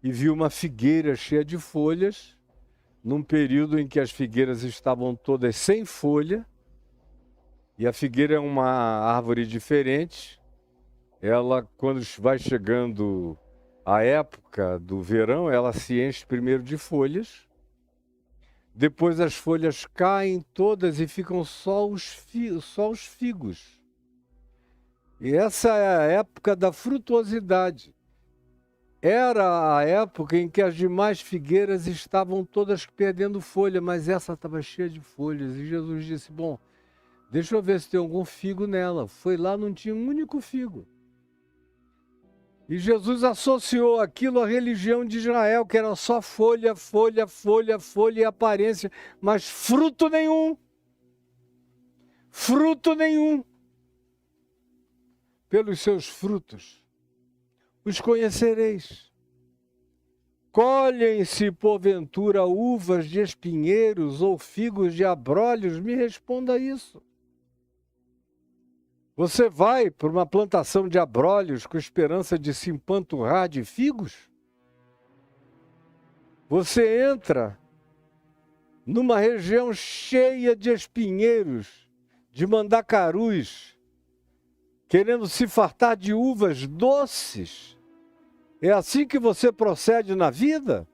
A: e viu uma figueira cheia de folhas, num período em que as figueiras estavam todas sem folha, e a figueira é uma árvore diferente. Ela, quando vai chegando a época do verão, ela se enche primeiro de folhas, depois as folhas caem todas e ficam só os figos. E essa é a época da frutuosidade. Era a época em que as demais figueiras estavam todas perdendo folha, mas essa estava cheia de folhas. E Jesus disse, bom, deixa eu ver se tem algum figo nela. Foi lá, não tinha um único figo. E Jesus associou aquilo à religião de Israel, que era só folha, folha, folha, folha e aparência, mas fruto nenhum. Fruto nenhum. Pelos seus frutos os conhecereis. Colhem-se, porventura, uvas de espinheiros ou figos de abrolhos? Me responda isso. Você vai para uma plantação de abrolhos com esperança de se empanturrar de figos? Você entra numa região cheia de espinheiros, de mandacarus, querendo se fartar de uvas doces. É assim que você procede na vida?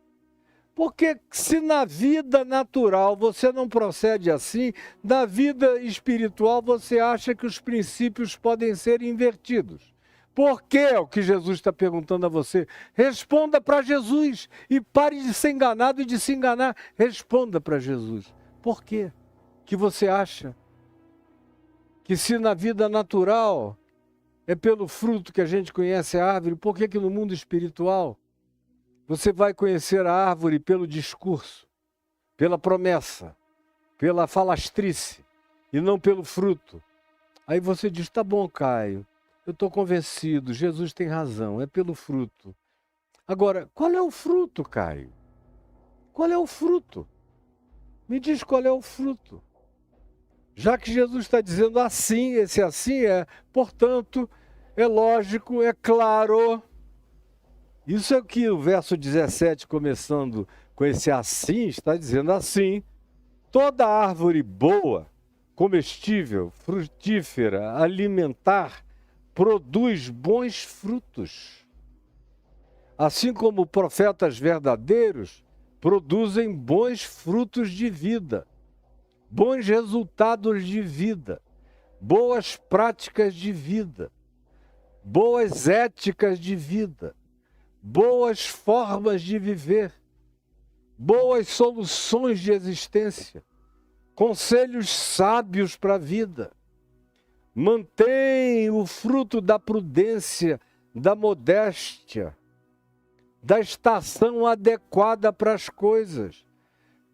A: Porque se na vida natural você não procede assim, na vida espiritual você acha que os princípios podem ser invertidos. Por que é o que Jesus está perguntando a você? Responda para Jesus e pare de ser enganado e de se enganar. Responda para Jesus. Por quê que você acha que se na vida natural é pelo fruto que a gente conhece a árvore, por que no mundo espiritual você vai conhecer a árvore pelo discurso, pela promessa, pela falastrice e não pelo fruto? Aí você diz, tá bom, Caio, eu estou convencido, Jesus tem razão, é pelo fruto. Agora, qual é o fruto, Caio? Qual é o fruto? Me diz qual é o fruto. Já que Jesus está dizendo assim, esse assim é, portanto, é lógico, é claro. Isso é o que o verso 17, começando com esse assim, está dizendo assim. Toda árvore boa, comestível, frutífera, alimentar, produz bons frutos. Assim como profetas verdadeiros produzem bons frutos de vida, bons resultados de vida, boas práticas de vida, boas éticas de vida, boas formas de viver, boas soluções de existência, conselhos sábios para a vida. Mantém o fruto da prudência, da modéstia, da estação adequada para as coisas.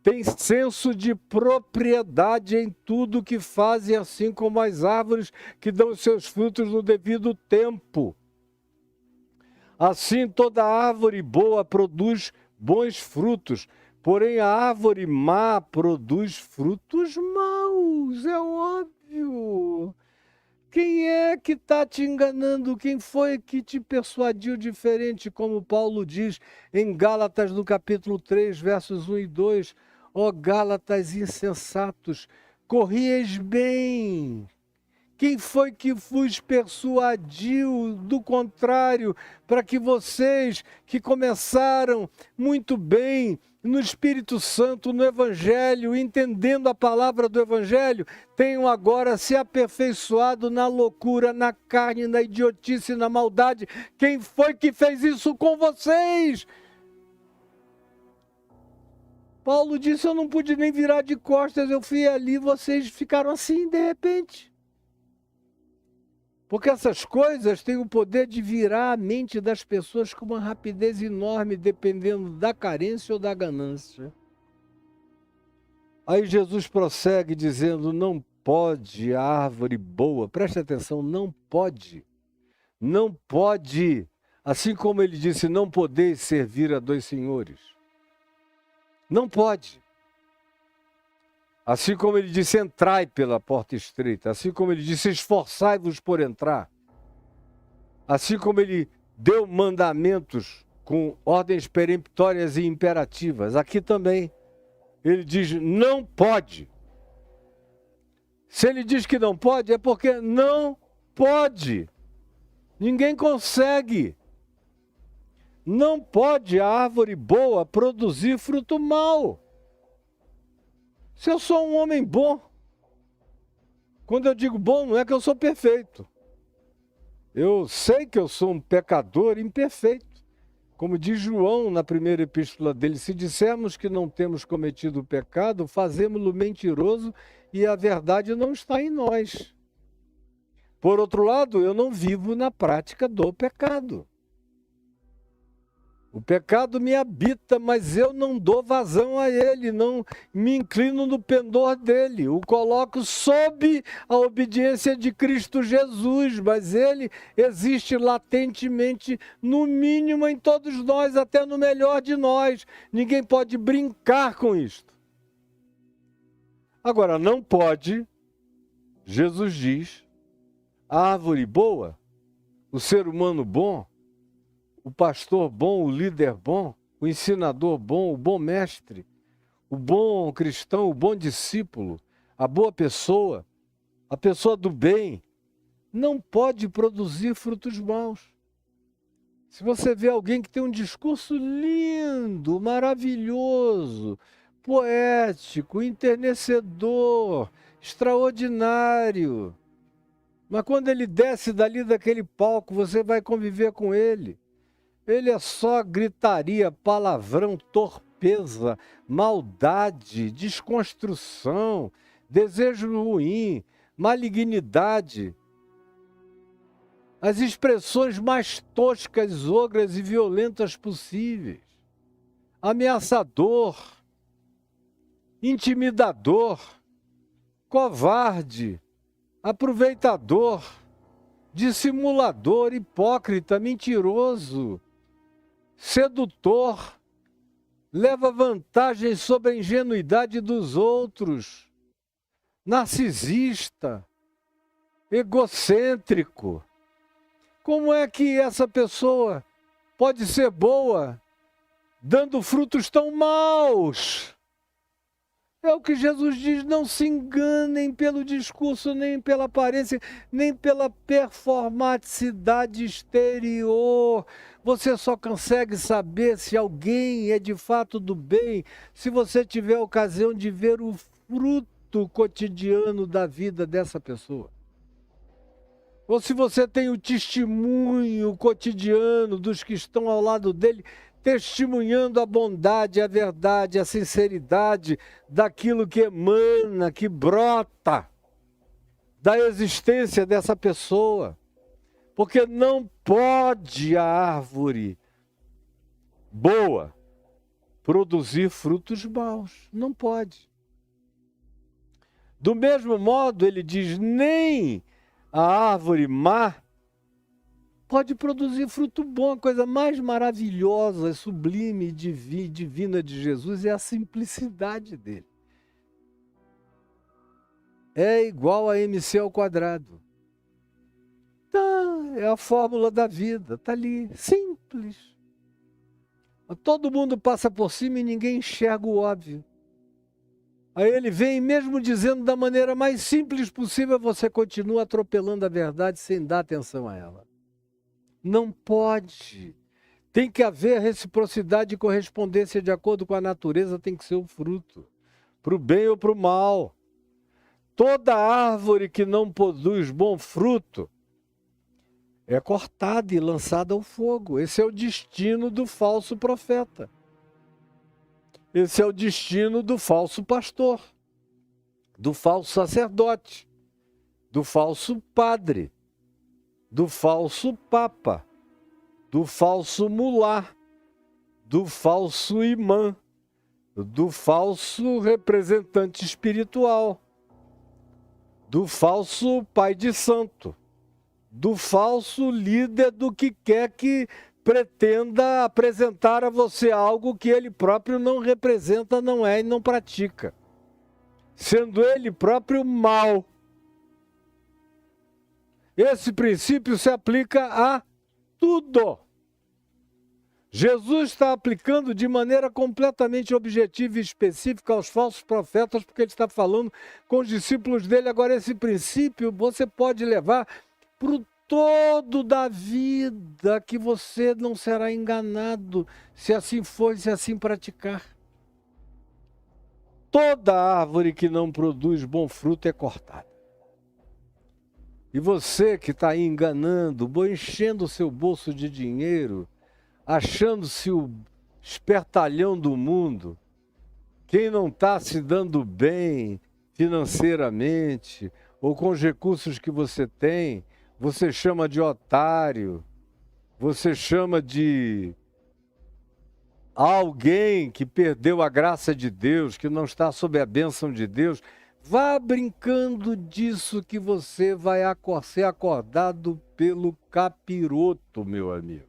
A: Tem senso de propriedade em tudo que fazem, assim como as árvores que dão seus frutos no devido tempo. Assim, toda árvore boa produz bons frutos, porém a árvore má produz frutos maus, é óbvio. Quem é que está te enganando? Quem foi que te persuadiu diferente? Como Paulo diz em Gálatas, no capítulo 3, versos 1 e 2. Ó Gálatas insensatos, corrieis bem. Quem foi que vos persuadiu do contrário, para que vocês que começaram muito bem no Espírito Santo, no Evangelho, entendendo a palavra do Evangelho, tenham agora se aperfeiçoado na loucura, na carne, na idiotice, na maldade? Quem foi que fez isso com vocês? Paulo disse, eu não pude nem virar de costas, eu fui ali, vocês ficaram assim de repente. Porque essas coisas têm o poder de virar a mente das pessoas com uma rapidez enorme, dependendo da carência ou da ganância. Aí Jesus prossegue dizendo, não pode a árvore boa, preste atenção, não pode, assim como ele disse, não podeis servir a dois senhores. Não pode. Assim como ele disse, entrai pela porta estreita. Assim como ele disse, esforçai-vos por entrar. Assim como ele deu mandamentos com ordens peremptórias e imperativas. Aqui também, ele diz, não pode. Se ele diz que não pode, é porque não pode. Ninguém consegue. Não pode a árvore boa produzir fruto mau. Se eu sou um homem bom, quando eu digo bom, não é que eu sou perfeito. Eu sei que eu sou um pecador imperfeito. Como diz João na primeira epístola dele, se dissermos que não temos cometido o pecado, fazemos-lo mentiroso e a verdade não está em nós. Por outro lado, eu não vivo na prática do pecado. O pecado me habita, mas eu não dou vazão a ele, não me inclino no pendor dele. O coloco sob a obediência de Cristo Jesus, mas ele existe latentemente, no mínimo em todos nós, até no melhor de nós. Ninguém pode brincar com isto. Agora, não pode, Jesus diz, a árvore boa, o ser humano bom, o pastor bom, o líder bom, o ensinador bom, o bom mestre, o bom cristão, o bom discípulo, a boa pessoa, a pessoa do bem, não pode produzir frutos maus. Se você vê alguém que tem um discurso lindo, maravilhoso, poético, enternecedor, extraordinário, mas quando ele desce dali daquele palco, você vai conviver com ele. Ele é só gritaria, palavrão, torpeza, maldade, desconstrução, desejo ruim, malignidade. As expressões mais toscas, ogras e violentas possíveis. Ameaçador, intimidador, covarde, aproveitador, dissimulador, hipócrita, mentiroso, sedutor, leva vantagem sobre a ingenuidade dos outros, narcisista, egocêntrico. Como é que essa pessoa pode ser boa dando frutos tão maus? É o que Jesus diz, não se enganem pelo discurso, nem pela aparência, nem pela performaticidade exterior. Você só consegue saber se alguém é de fato do bem, se você tiver a ocasião de ver o fruto cotidiano da vida dessa pessoa. Ou se você tem o testemunho cotidiano dos que estão ao lado dele, testemunhando a bondade, a verdade, a sinceridade daquilo que emana, que brota da existência dessa pessoa. Porque não pode a árvore boa produzir frutos maus. Não pode. Do mesmo modo, ele diz, nem a árvore má pode produzir fruto bom. A coisa mais maravilhosa, sublime e divina de Jesus é a simplicidade dele. É igual a MC ao quadrado. Tá, é a fórmula da vida, está ali, simples. Todo mundo passa por cima e ninguém enxerga o óbvio. Aí ele vem, mesmo dizendo da maneira mais simples possível, você continua atropelando a verdade sem dar atenção a ela. Não pode. Tem que haver reciprocidade e correspondência de acordo com a natureza, tem que ser o fruto, para o bem ou para o mal. Toda árvore que não produz bom fruto é cortada e lançada ao fogo. Esse é o destino do falso profeta. Esse é o destino do falso pastor, do falso sacerdote, do falso padre. do falso papa, do falso mulá, do falso imã, do falso representante espiritual, do falso pai de santo, do falso líder do que quer que pretenda apresentar a você algo que ele próprio não representa, não é e não pratica, sendo ele próprio mal. Esse princípio se aplica a tudo. Jesus está aplicando de maneira completamente objetiva e específica aos falsos profetas, porque ele está falando com os discípulos dele. Agora, esse princípio você pode levar para o todo da vida, que você não será enganado se assim for e se assim praticar. Toda árvore que não produz bom fruto é cortada. E você que está aí enganando, enchendo o seu bolso de dinheiro, achando-se o espertalhão do mundo, quem não está se dando bem financeiramente ou com os recursos que você tem, você chama de otário, você chama de alguém que perdeu a graça de Deus, que não está sob a bênção de Deus. Vá brincando disso que você vai ser acordado pelo capiroto, meu amigo.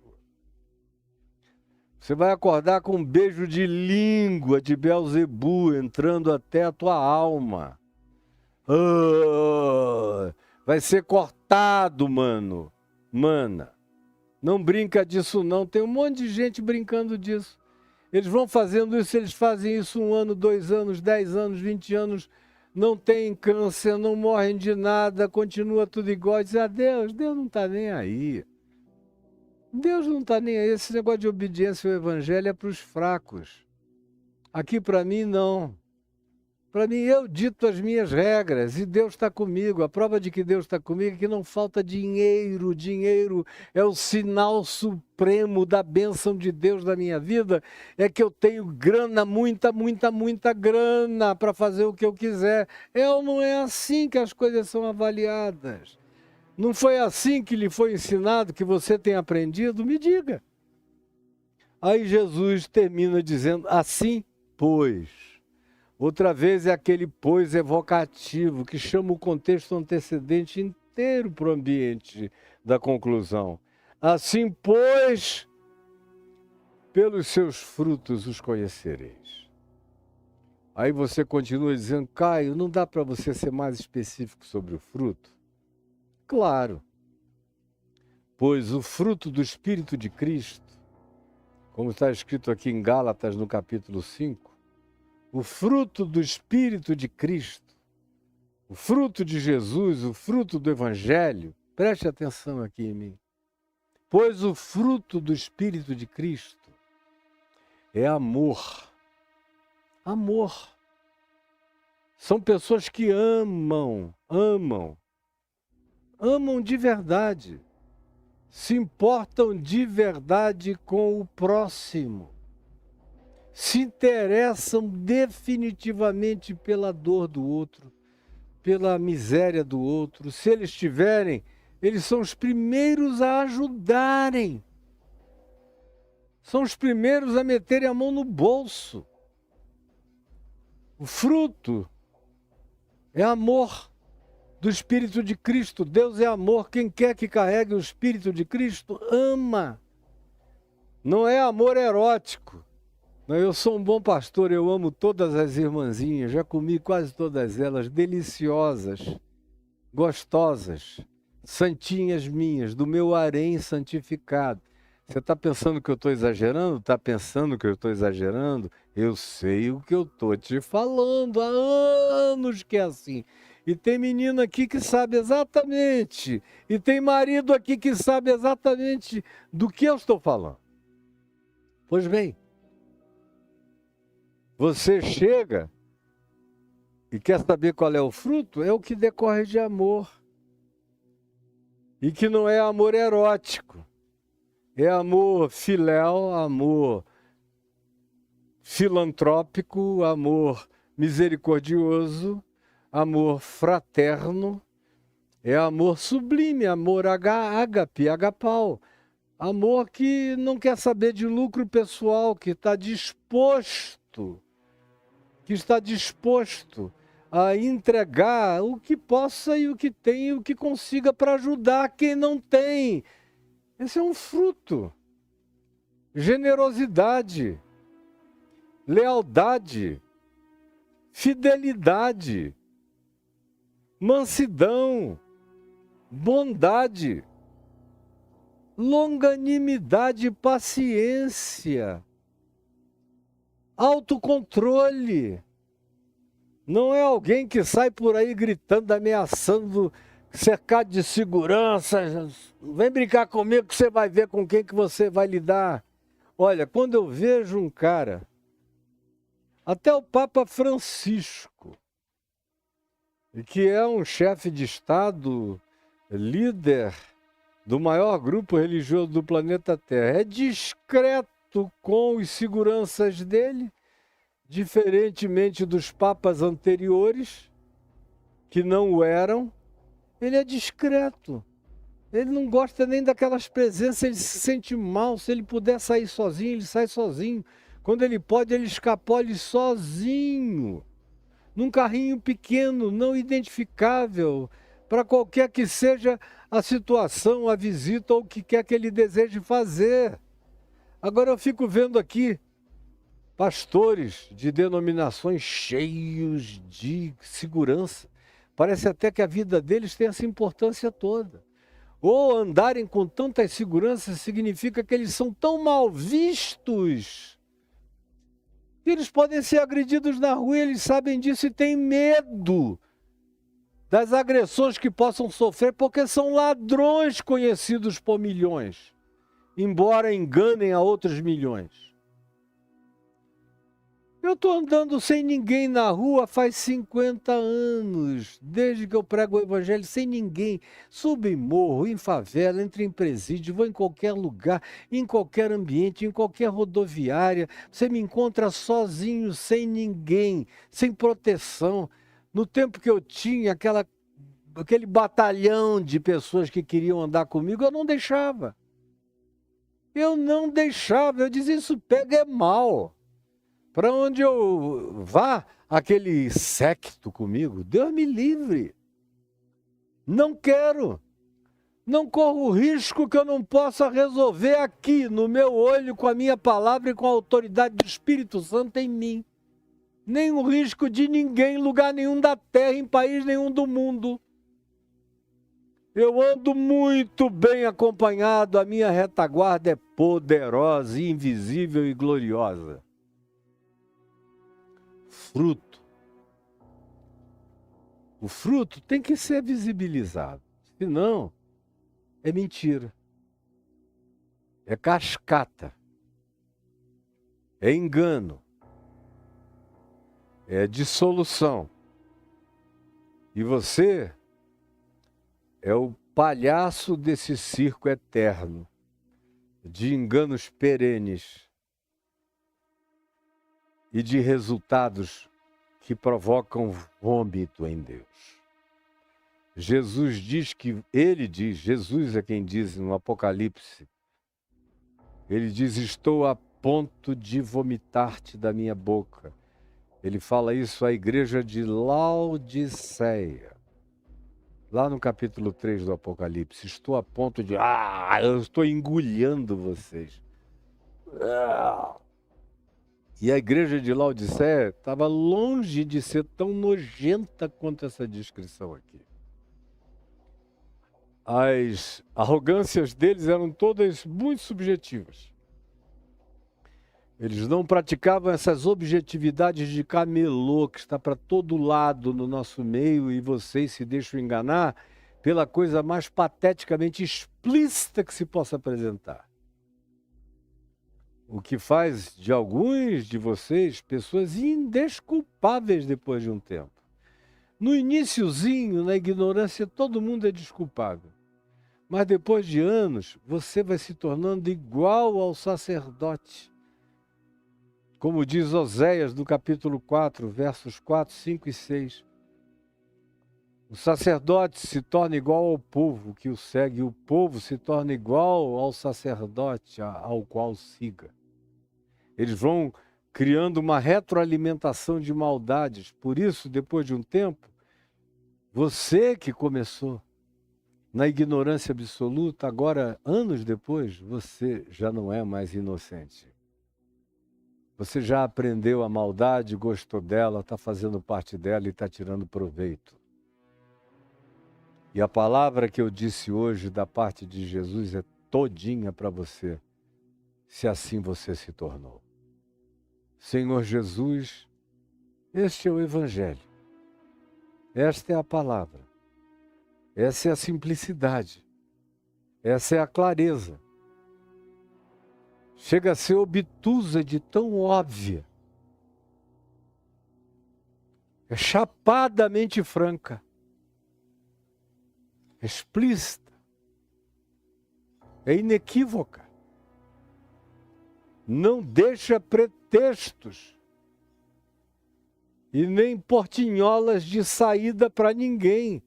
A: Você vai acordar com um beijo de língua de Beelzebu entrando até a tua alma. Vai ser cortado, mano. Mana. Não brinca disso não. Tem um monte de gente brincando disso. Eles vão fazendo isso, eles fazem isso 1 ano, 2 anos, 10 anos, 20 anos. Não tem câncer, não morrem de nada, continua tudo igual. Diz, Deus não está nem aí. Deus não está nem aí. Esse negócio de obediência ao evangelho é para os fracos. Aqui para mim, não. Para mim, eu dito as minhas regras e Deus está comigo. A prova de que Deus está comigo é que não falta dinheiro. Dinheiro é o sinal supremo da bênção de Deus na minha vida. É que eu tenho grana, muita grana para fazer o que eu quiser. É ou não é assim que as coisas são avaliadas? Não foi assim que lhe foi ensinado, que você tem aprendido? Me diga. Aí Jesus termina dizendo, assim, pois. Outra vez é aquele pois evocativo, que chama o contexto antecedente inteiro para o ambiente da conclusão. Assim, pois, pelos seus frutos os conhecereis. Aí você continua dizendo, Caio, não dá para você ser mais específico sobre o fruto? Claro, pois o fruto do Espírito de Cristo, como está escrito aqui em Gálatas no capítulo 5, o fruto do Espírito de Cristo, o fruto de Jesus, o fruto do Evangelho, preste atenção aqui em mim, pois o fruto do Espírito de Cristo é amor. Amor. São pessoas que amam de verdade, se importam de verdade com o próximo, se interessam definitivamente pela dor do outro, pela miséria do outro. Se eles tiverem, eles são os primeiros a ajudarem, são os primeiros a meterem a mão no bolso. O fruto é amor do Espírito de Cristo. Deus é amor. Quem quer que carregue o Espírito de Cristo, ama. Não é amor erótico. Não, eu sou um bom pastor, eu amo todas as irmãzinhas, já comi quase todas elas, deliciosas, gostosas, santinhas minhas, do meu harém santificado. Você está pensando que eu estou exagerando? Está pensando que eu estou exagerando? Eu sei o que eu estou te falando, há anos que é assim. E tem menina aqui que sabe exatamente, e tem marido aqui que sabe exatamente do que eu estou falando. Pois bem, você chega e quer saber qual é o fruto? É o que decorre de amor. E que não é amor erótico. É amor filéu, amor filantrópico, amor misericordioso, amor fraterno, É amor sublime, amor ágape, agapau. Amor que não quer saber de lucro pessoal, que está disposto a entregar o que possa e o que tem e o que consiga para ajudar quem não tem. Esse é um fruto. Generosidade, lealdade, fidelidade, mansidão, bondade, longanimidade, paciência, autocontrole. Não é alguém que sai por aí gritando, ameaçando, cercado de segurança. Vem brincar comigo que você vai ver com quem que você vai lidar. Olha, quando eu vejo um cara, até o Papa Francisco, que é um chefe de Estado, líder do maior grupo religioso do planeta Terra, é discreto com os seguranças dele, diferentemente dos papas anteriores, que não o eram. Ele é discreto. Ele não gosta nem daquelas presenças, ele se sente mal. Se ele puder sair sozinho, ele sai sozinho. Quando ele pode, ele escapole sozinho, num carrinho pequeno, não identificável, para qualquer que seja a situação, a visita ou o que quer que ele deseje fazer. Agora eu fico vendo aqui pastores de denominações cheios de segurança. Parece até que a vida deles tem essa importância toda. Ou andarem com tantas seguranças significa que eles são tão mal vistos que eles podem ser agredidos na rua, eles sabem disso e têm medo das agressões que possam sofrer, porque são ladrões conhecidos por milhões, embora enganem a outros milhões. Eu estou andando sem ninguém na rua faz 50 anos, desde que eu prego o evangelho, sem ninguém. Subo em morro, em favela, entro em presídio, vou em qualquer lugar, em qualquer ambiente, em qualquer rodoviária. Você me encontra sozinho, sem ninguém, sem proteção. No tempo que eu tinha aquele batalhão de pessoas que queriam andar comigo, eu não deixava. Eu não deixava, eu dizia, isso pega é mal. Para onde eu vá, aquele séquito comigo, Deus me livre. Não quero. Não corro o risco que eu não possa resolver aqui, no meu olho, com a minha palavra e com a autoridade do Espírito Santo em mim. Nem o risco de ninguém, em lugar nenhum da terra, em país nenhum do mundo. Eu ando muito bem acompanhado, a minha retaguarda é poderosa, invisível e gloriosa. Fruto. O fruto tem que ser visibilizado, senão é mentira, é cascata, é engano, é dissolução. E você é o palhaço desse circo eterno, de enganos perenes e de resultados que provocam vômito em Deus. Jesus diz, Jesus é quem diz no Apocalipse, ele diz, estou a ponto de vomitar-te da minha boca. Ele fala isso à igreja de Laodiceia. Lá no capítulo 3 do Apocalipse, estou a ponto de... eu estou engolindo vocês. E a igreja de Laodiceia estava longe de ser tão nojenta quanto essa descrição aqui. As arrogâncias deles eram todas muito subjetivas. Eles não praticavam essas objetividades de camelô que está para todo lado no nosso meio e vocês se deixam enganar pela coisa mais pateticamente explícita que se possa apresentar. O que faz de alguns de vocês pessoas indesculpáveis depois de um tempo. No iniciozinho, na ignorância, todo mundo é desculpável. Mas depois de anos, você vai se tornando igual ao sacerdote. Como diz Oséias no capítulo 4, versos 4, 5 e 6. O sacerdote se torna igual ao povo que o segue, e o povo se torna igual ao sacerdote ao qual siga. Eles vão criando uma retroalimentação de maldades. Por isso, depois de um tempo, você que começou na ignorância absoluta, agora, anos depois, você já não é mais inocente. Você já aprendeu a maldade, gostou dela, está fazendo parte dela e está tirando proveito. E a palavra que eu disse hoje da parte de Jesus é todinha para você, se assim você se tornou. Senhor Jesus, este é o Evangelho. Esta é a palavra. Essa é a simplicidade. Essa é a clareza. Chega a ser obtusa de tão óbvia. É chapadamente franca. É explícita. É inequívoca. Não deixa pretextos e nem portinholas de saída para ninguém.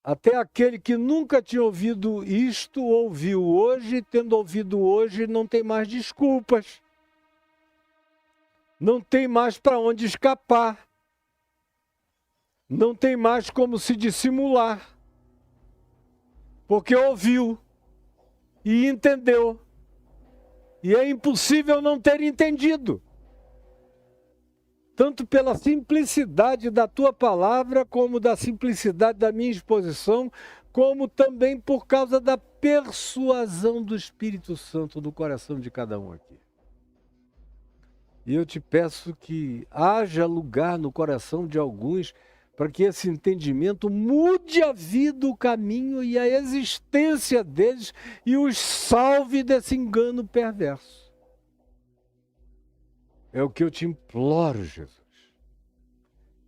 A: Até aquele que nunca tinha ouvido isto, ouviu hoje, tendo ouvido hoje, não tem mais desculpas. Não tem mais para onde escapar. Não tem mais como se dissimular. Porque ouviu e entendeu. E é impossível não ter entendido. Tanto pela simplicidade da tua palavra, como da simplicidade da minha exposição, como também por causa da persuasão do Espírito Santo no coração de cada um aqui. E eu te peço que haja lugar no coração de alguns para que esse entendimento mude a vida, o caminho e a existência deles e os salve desse engano perverso. É o que eu te imploro, Jesus.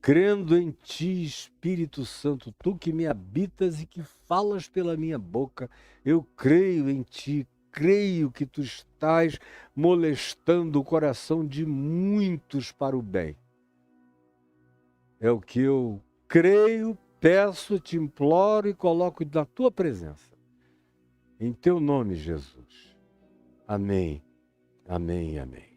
A: Crendo em ti, Espírito Santo, tu que me habitas e que falas pela minha boca, eu creio em ti, creio que tu estás molestando o coração de muitos para o bem. É o que eu creio, peço, te imploro e coloco na tua presença. Em teu nome, Jesus. Amém, amém e amém.